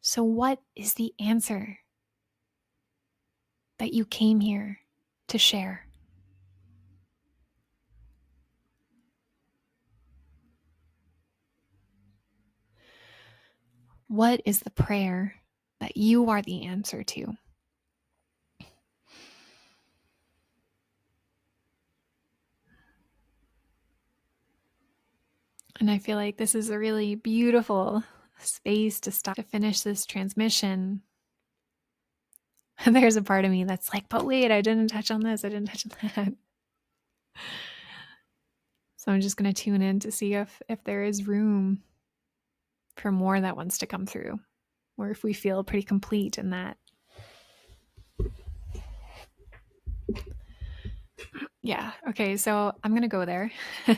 So what is the answer that you came here to share? What is the prayer that you are the answer to? And I feel like this is a really beautiful space to stop, to finish this transmission. And there's a part of me that's like, but wait, I didn't touch on this, I didn't touch on that. So I'm just going to tune in to see if there is room for more that wants to come through, or if we feel pretty complete in that. Yeah. Okay. So I'm going to go there. We're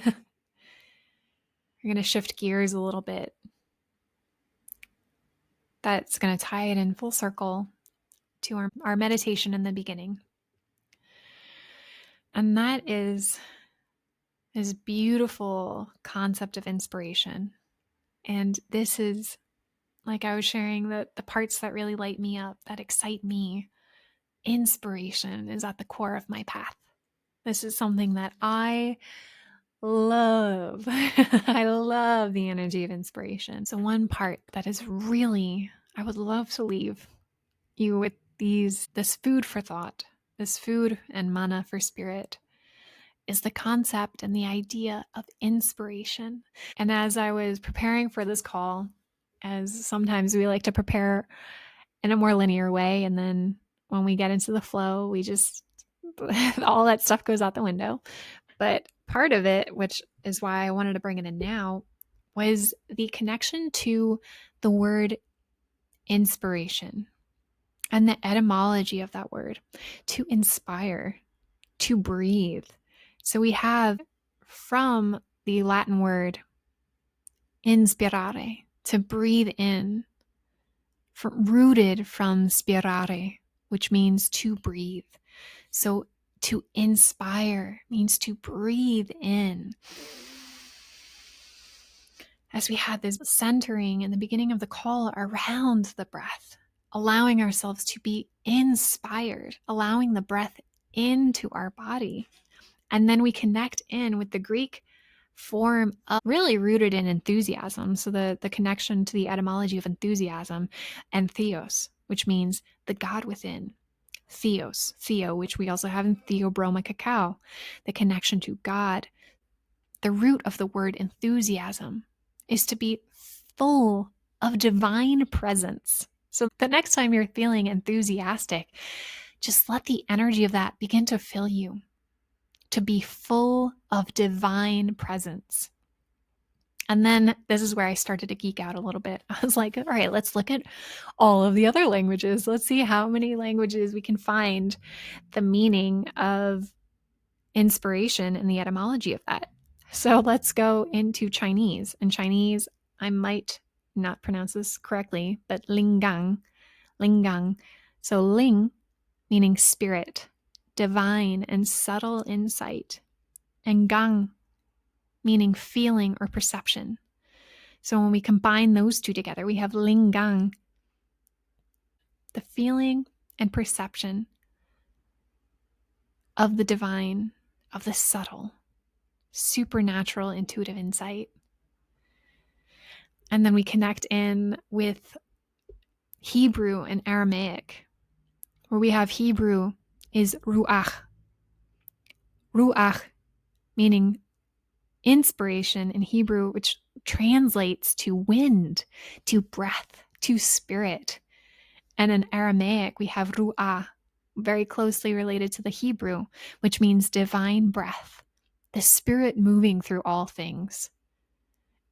going to shift gears a little bit. That's going to tie it in full circle to our meditation in the beginning. And that is this beautiful concept of inspiration. And this is, like I was sharing, the parts that really light me up, that excite me. Inspiration is at the core of my path. This is something that I love. I love the energy of inspiration. So one part that is really, I would love to leave you with this food for thought, this food and mana for spirit, is the concept and the idea of inspiration. And as I was preparing for this call, as sometimes we like to prepare in a more linear way, and then when we get into the flow, we just, all that stuff goes out the window. But part of it, which is why I wanted to bring it in now, was the connection to the word inspiration and the etymology of that word, to inspire, to breathe. So we have from the Latin word inspirare, to breathe in, rooted from spirare, which means to breathe. So to inspire means to breathe in. As we had this centering in the beginning of the call around the breath, allowing ourselves to be inspired, allowing the breath into our body. And then we connect in with the Greek form of really rooted in enthusiasm. So the connection to the etymology of enthusiasm, and theos, which means the God within. Theos, theo, which we also have in theobroma cacao, the connection to God. The root of the word enthusiasm is to be full of divine presence. So the next time you're feeling enthusiastic, just let the energy of that begin to fill you, to be full of divine presence. And then this is where I started to geek out a little bit. I was like, all right, let's look at all of the other languages. Let's see how many languages we can find the meaning of inspiration and the etymology of that. So let's go into Chinese. In Chinese, I might not pronounce this correctly, but lingang. So ling, meaning spirit, divine and subtle insight, and gang, meaning feeling or perception. So when we combine those two together, we have lingang, the feeling and perception of the divine, of the subtle, supernatural, intuitive insight. And then we connect in with Hebrew and Aramaic, where we have Hebrew is ruach. Ruach, meaning inspiration in Hebrew, which translates to wind, to breath, to spirit. And in Aramaic, we have ru'ah, very closely related to the Hebrew, which means divine breath, the spirit moving through all things.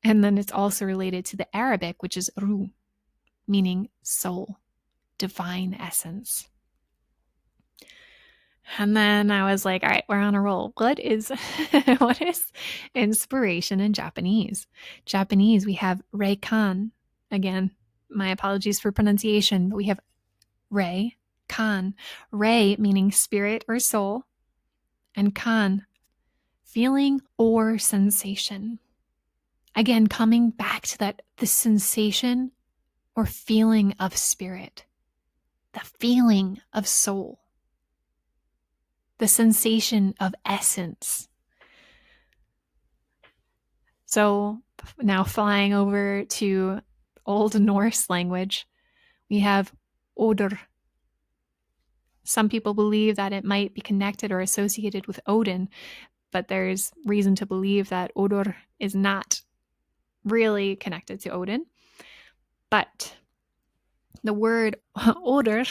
And then it's also related to the Arabic, which is ruh, meaning soul, divine essence. And then I was like, all right, we're on a roll. What is inspiration in Japanese? Japanese, we have rei-kan. Again, my apologies for pronunciation, but we have rei-kan. Rei meaning spirit or soul, and kan, feeling or sensation. Again, coming back to that, the sensation or feeling of spirit, the feeling of soul, the sensation of essence. So now flying over to Old Norse language, we have odor. Some people believe that it might be connected or associated with Odin, but there's reason to believe that odor is not really connected to Odin. But the word odor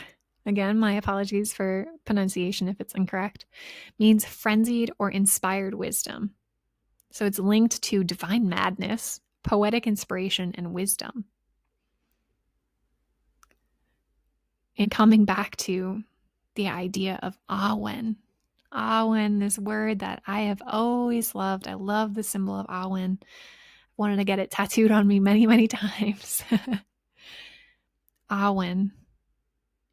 again, my apologies for pronunciation if it's incorrect, means frenzied or inspired wisdom. So it's linked to divine madness, poetic inspiration, and wisdom. And coming back to the idea of Awen. Awen, this word that I have always loved. I love the symbol of Awen. Wanted to get it tattooed on me many, many times. Awen,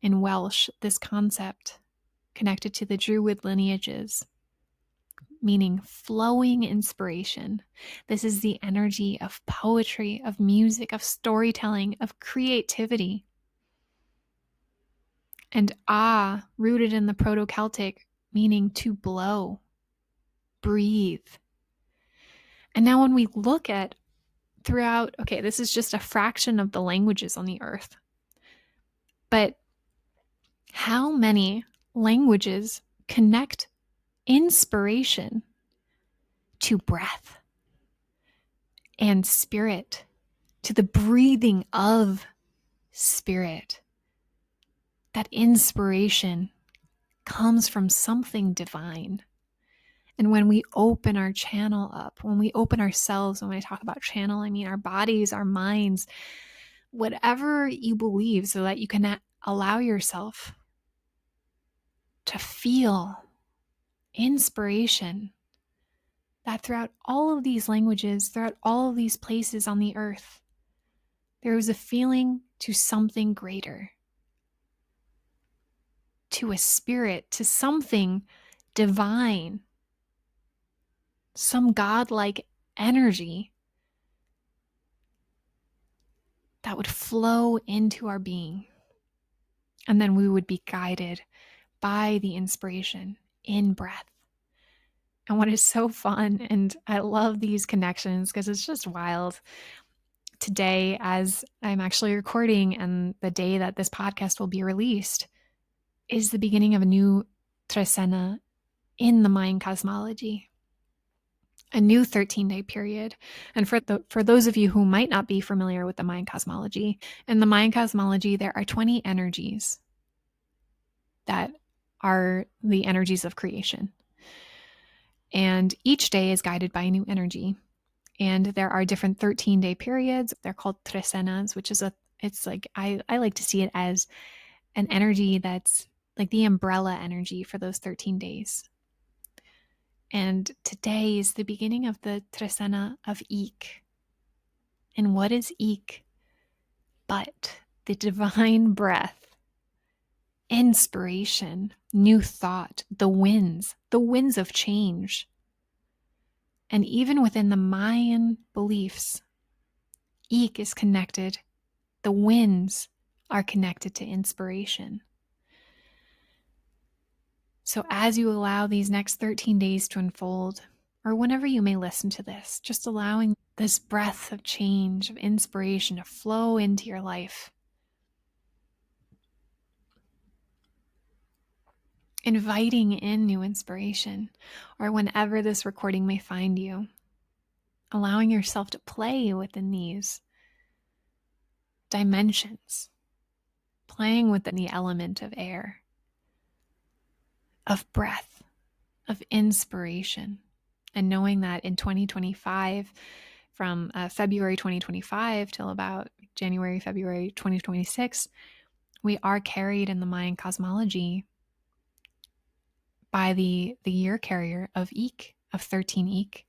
in Welsh, this concept connected to the Druid lineages, meaning flowing inspiration. This is the energy of poetry, of music, of storytelling, of creativity. And rooted in the Proto-Celtic, meaning to blow, breathe. And now when we look at throughout, okay, this is just a fraction of the languages on the earth, but how many languages connect inspiration to breath and spirit, to the breathing of spirit? That inspiration comes from something divine. And when we open our channel up, when we open ourselves, when I talk about channel, I mean our bodies, our minds, whatever you believe, so that you can allow yourself to feel inspiration, that throughout all of these languages, throughout all of these places on the earth, there was a feeling to something greater, to a spirit, to something divine, some godlike energy that would flow into our being. And then we would be guided by the inspiration in breath. And what is so fun, and I love these connections because it's just wild. Today, as I'm actually recording, and the day that this podcast will be released, is the beginning of a new trecena in the Mayan cosmology, a new 13-day period. And for those of you who might not be familiar with the Mayan cosmology, in the Mayan cosmology, there are 20 energies that are the energies of creation. And each day is guided by a new energy. And there are different 13-day periods. They're called trecenas, which is it's like, I like to see it as an energy that's like the umbrella energy for those 13 days. And today is the beginning of the trecena of Ik. And what is Ik but the divine breath, inspiration, new thought, the winds of change. And even within the Mayan beliefs, Ik is connected, the winds are connected to inspiration. So as you allow these next 13 days to unfold, or whenever you may listen to this, just allowing this breath of change, of inspiration to flow into your life, inviting in new inspiration, or whenever this recording may find you, allowing yourself to play within these dimensions, playing within the element of air, of breath, of inspiration, and knowing that in 2025, from February 2025 till about January, February 2026, we are carried in the Mayan cosmology by the year carrier of Ik, of 13 Ik.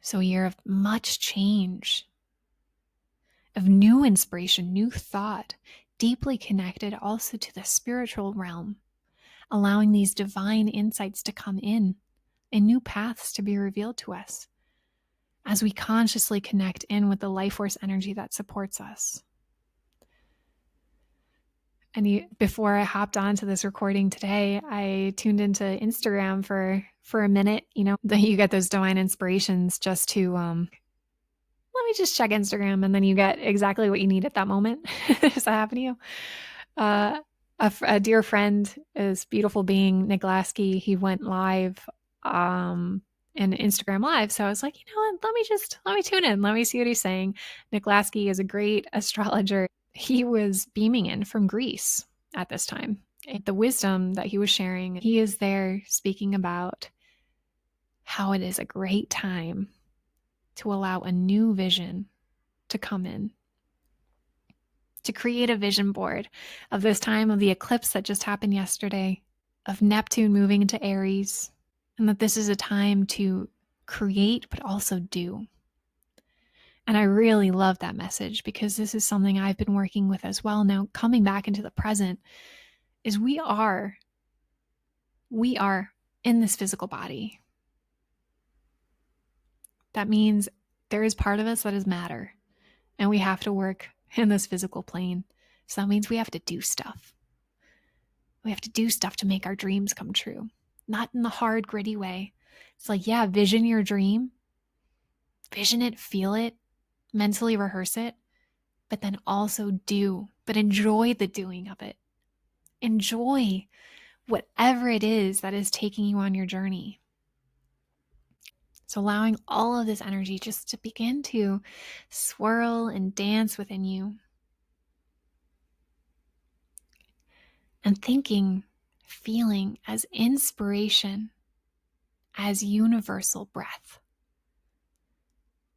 So a year of much change, of new inspiration, new thought, deeply connected also to the spiritual realm, allowing these divine insights to come in and new paths to be revealed to us as we consciously connect in with the life force energy that supports us. And before I hopped onto this recording today, I tuned into Instagram for a minute. You know, you get those divine inspirations just to let me just check Instagram, and then you get exactly what you need at that moment. Does that happen to you? A dear friend, this beautiful being, Nick Lasky, he went live in Instagram Live. So I was like, you know what, let me tune in. Let me see what he's saying. Nick Lasky is a great astrologer. he was beaming in from Greece at this time. And the wisdom that he was sharing, he is there speaking about how it is a great time to allow a new vision to come in, to create a vision board of this time of the eclipse that just happened yesterday, of Neptune moving into Aries, and that this is a time to create, but also do. And I really love that message because this is something I've been working with as well now, coming back into the present, is we are in this physical body. That means there is part of us that is matter, and we have to work in this physical plane. So that means we have to do stuff. We have to do stuff to make our dreams come true, not in the hard, gritty way. It's like, yeah, vision your dream, vision it, feel it, mentally rehearse it, but then also do, but enjoy the doing of it. Enjoy whatever it is that is taking you on your journey. So allowing all of this energy just to begin to swirl and dance within you. And thinking, feeling as inspiration, as universal breath.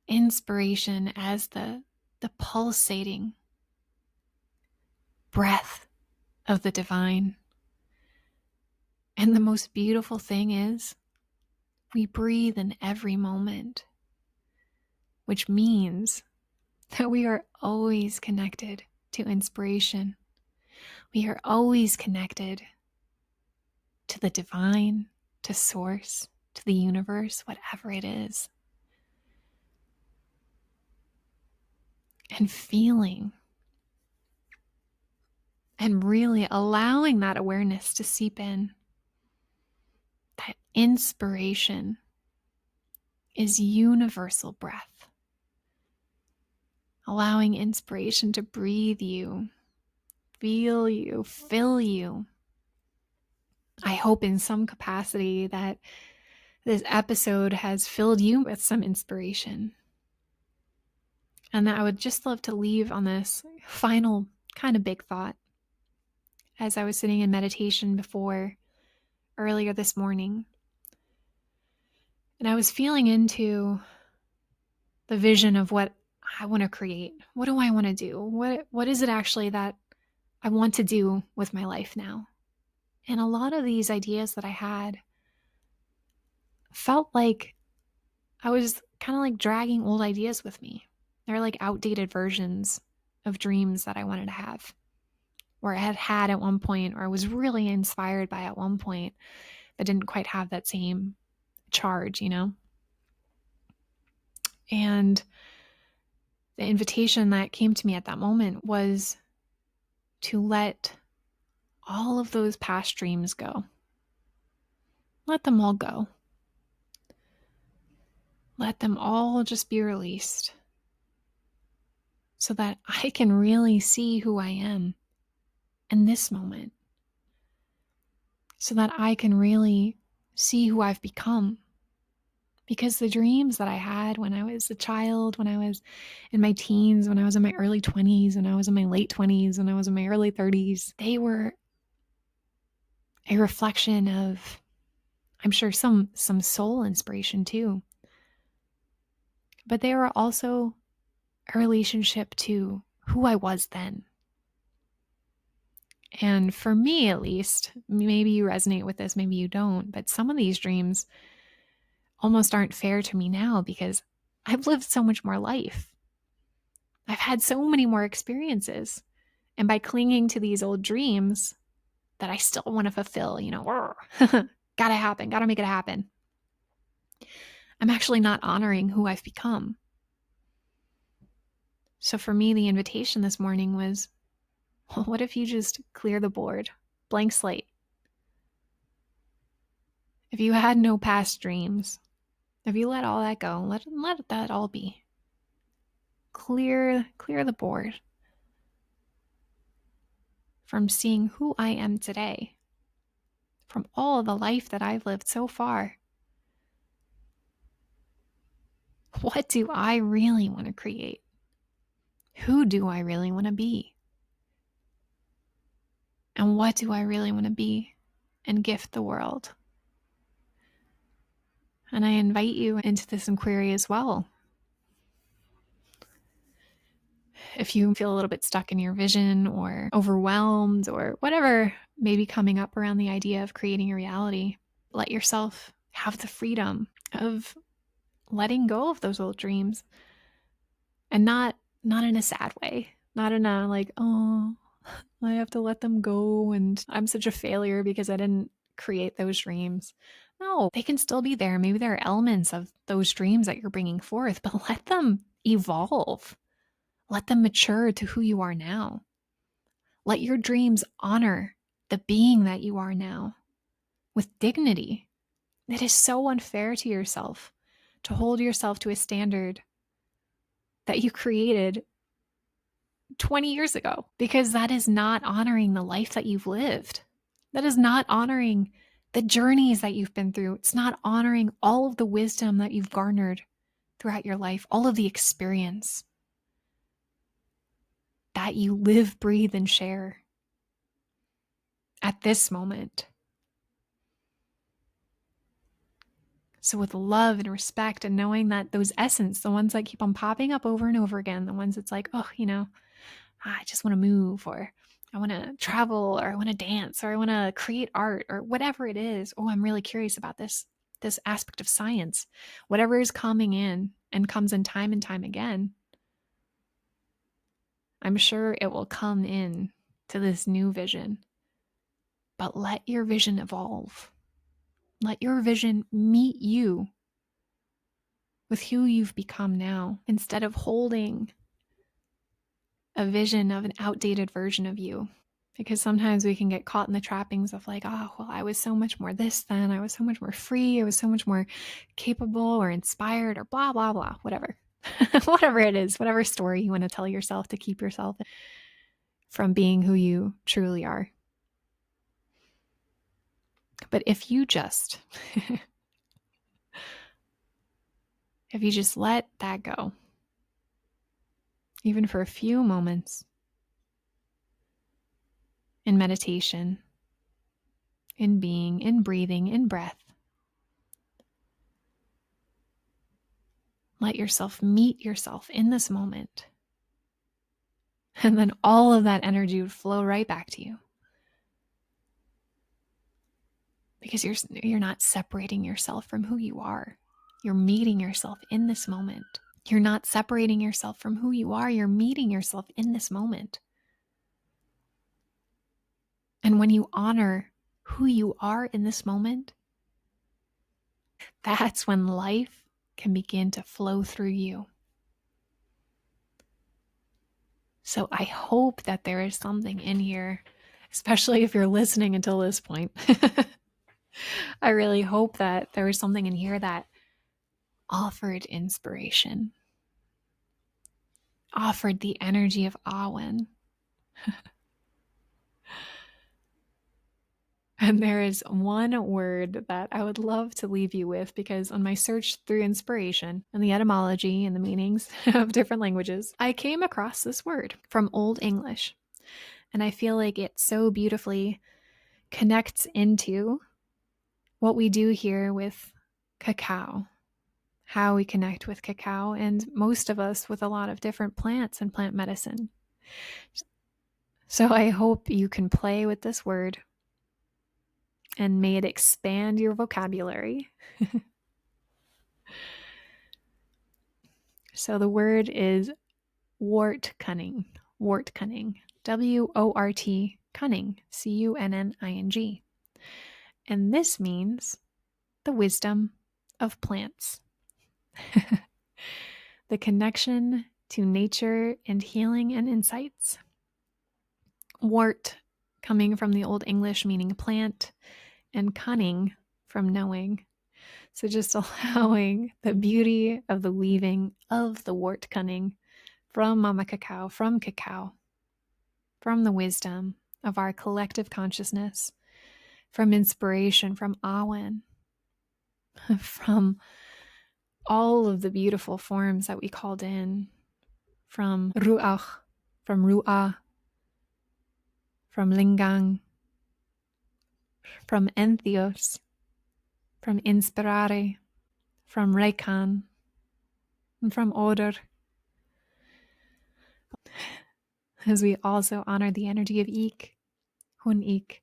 Inspiration as the pulsating breath of the divine. And the most beautiful thing is we breathe in every moment, which means that we are always connected to inspiration. We are always connected to the divine, to source, to the universe, whatever it is. And feeling and really allowing that awareness to seep in. That inspiration is universal breath. Allowing inspiration to breathe you, feel you, fill you. I hope in some capacity that this episode has filled you with some inspiration. And that I would just love to leave on this final kind of big thought. As I was sitting in meditation earlier this morning, and I was feeling into the vision of what I want to create. What do I want to do? What is it actually that I want to do with my life now? And a lot of these ideas that I had felt like I was kind of like dragging old ideas with me. They're like outdated versions of dreams that I wanted to have, or I had at one point, or I was really inspired by at one point, but didn't quite have that same charge, And the invitation that came to me at that moment was to let all of those past dreams go. Let them all go. Let them all just be released so that I can really see who I am in this moment. So that I can really see who I've become. Because the dreams that I had when I was a child, when I was in my teens, when I was in my early 20s, when I was in my late 20s, when I was in my early 30s, they were a reflection of, I'm sure, some soul inspiration too. But they were also a relationship to who I was then. And for me, at least, maybe you resonate with this, maybe you don't, but some of these dreams almost aren't fair to me now because I've lived so much more life. I've had so many more experiences. And by clinging to these old dreams that I still want to fulfill, gotta happen, gotta make it happen, I'm actually not honoring who I've become. So for me, the invitation this morning was, well, what if you just clear the board, blank slate? If you had no past dreams, if you let all that go, let that all be. Clear the board from seeing who I am today, from all the life that I've lived so far. What do I really want to create? Who do I really want to be? what do I really want to be and gift the world? And I invite you into this inquiry as well. If you feel a little bit stuck in your vision or overwhelmed or whatever may be coming up around the idea of creating a reality, let yourself have the freedom of letting go of those old dreams, and not in a sad way, not in a like, oh, I have to let them go and I'm such a failure because I didn't create those dreams. No, they can still be there. Maybe there are elements of those dreams that you're bringing forth, but let them evolve. Let them mature to who you are now. Let your dreams honor the being that you are now with dignity. It is so unfair to yourself to hold yourself to a standard that you created 20 years ago, because that is not honoring the life that you've lived. That is not honoring the journeys that you've been through. It's not honoring all of the wisdom that you've garnered throughout your life, all of the experience that you live, breathe, and share at this moment. So with love and respect and knowing that those essence, the ones that keep on popping up over and over again, the ones that's like, oh, I just want to move, or I want to travel, or I want to dance, or I want to create art, or whatever it is. Oh, I'm really curious about this aspect of science. Whatever is coming in and comes in time and time again, I'm sure it will come in to this new vision. But let your vision evolve. Let your vision meet you with who you've become now, instead of holding a vision of an outdated version of you. Because sometimes we can get caught in the trappings of like, oh, well, I was so much more this then. I was so much more free. I was so much more capable or inspired or blah, blah, blah, whatever. Whatever it is, whatever story you want to tell yourself to keep yourself from being who you truly are. But if you just let that go, even for a few moments in meditation, in being, in breathing, in breath, let yourself meet yourself in this moment. And then all of that energy would flow right back to you. Because you're not separating yourself from who you are. You're meeting yourself in this moment. You're not separating yourself from who you are. You're meeting yourself in this moment. And when you honor who you are in this moment, that's when life can begin to flow through you. So I hope that there is something in here, especially if you're listening until this point. I really hope that there was something in here that offered inspiration, offered the energy of Awen. And there is one word that I would love to leave you with, because on my search through inspiration and the etymology and the meanings of different languages, I came across this word from Old English. And I feel like it so beautifully connects into what we do here with cacao, how we connect with cacao, and most of us with a lot of different plants and plant medicine. So I hope you can play with this word and may it expand your vocabulary. So the word is wort cunning, wort cunning, W-O-R-T, cunning, C-U-N-N-I-N-G. And this means the wisdom of plants. The connection to nature and healing and insights. Wort coming from the Old English meaning plant, and cunning from knowing. So just allowing the beauty of the weaving of the wort cunning from Mama Cacao, from the wisdom of our collective consciousness, from inspiration from Awen, from all of the beautiful forms that we called in, from Ruach, from Ru'ah, from Lingang, from entheos, from inspirare, from rekan, and from odor. As we also honor the energy of ik, hun ik,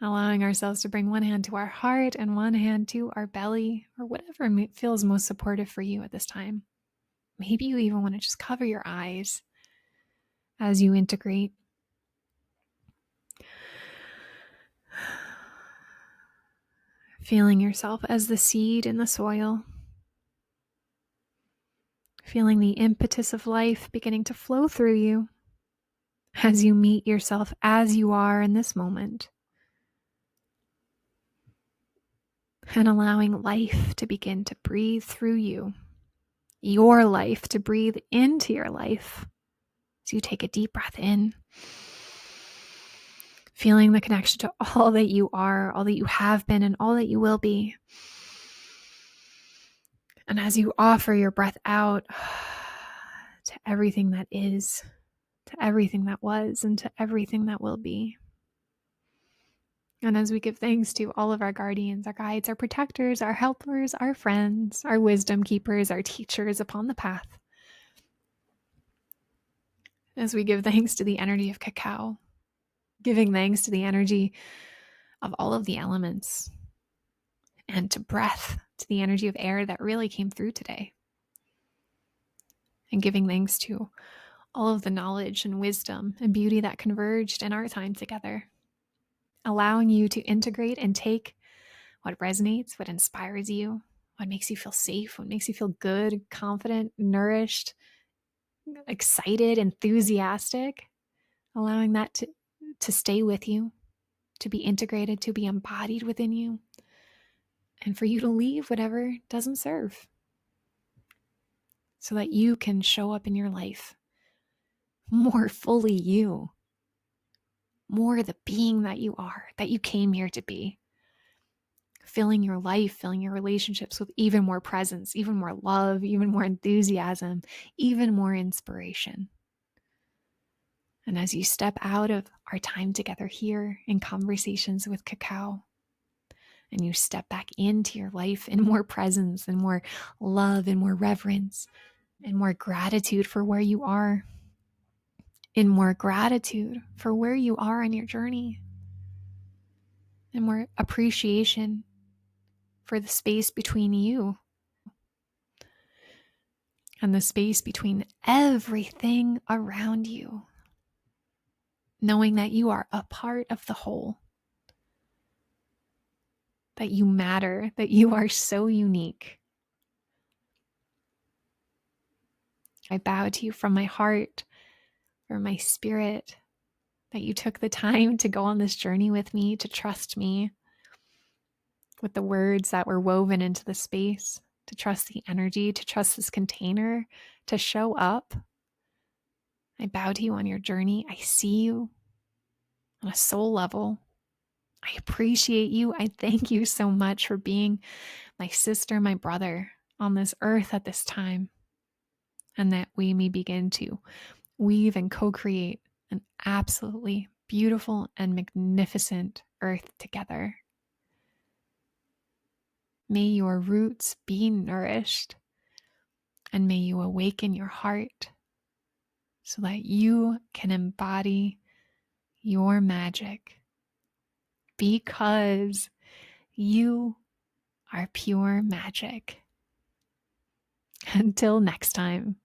allowing ourselves to bring one hand to our heart and one hand to our belly, or whatever feels most supportive for you at this time. Maybe you even want to just cover your eyes as you integrate. Feeling yourself as the seed in the soil. Feeling the impetus of life beginning to flow through you as you meet yourself as you are in this moment. And allowing life to begin to breathe through you. Your life to breathe into your life. So you take a deep breath in. Feeling the connection to all that you are, all that you have been, and all that you will be. And as you offer your breath out to everything that is, to everything that was, and to everything that will be. And as we give thanks to all of our guardians, our guides, our protectors, our helpers, our friends, our wisdom keepers, our teachers upon the path. As we give thanks to the energy of cacao, giving thanks to the energy of all of the elements, and to breath, to the energy of air that really came through today. And giving thanks to all of the knowledge and wisdom and beauty that converged in our time together. Allowing you to integrate and take what resonates, what inspires you, what makes you feel safe, what makes you feel good, confident, nourished, excited, enthusiastic. Allowing that to stay with you, to be integrated, to be embodied within you, and for you to leave whatever doesn't serve, so that you can show up in your life more fully you, more the being that you are, that you came here to be, filling your life, filling your relationships with even more presence, even more love, even more enthusiasm, even more inspiration. And as you step out of our time together here in Conversations with Cacao, and you step back into your life in more presence and more love and more reverence and more gratitude for where you are, in more gratitude for where you are in your journey, and more appreciation for the space between you and the space between everything around you, knowing that you are a part of the whole, that you matter, that you are so unique. I bow to you from my heart, from my spirit, that you took the time to go on this journey with me, to trust me with the words that were woven into the space, to trust the energy, to trust this container, to show up. I bow to you on your journey. I see you on a soul level. I appreciate you. I thank you so much for being my sister, my brother on this earth at this time, and that we may begin to weave and co-create an absolutely beautiful and magnificent earth together. May your roots be nourished, and may you awaken your heart so that you can embody your magic, because you are pure magic. Until next time.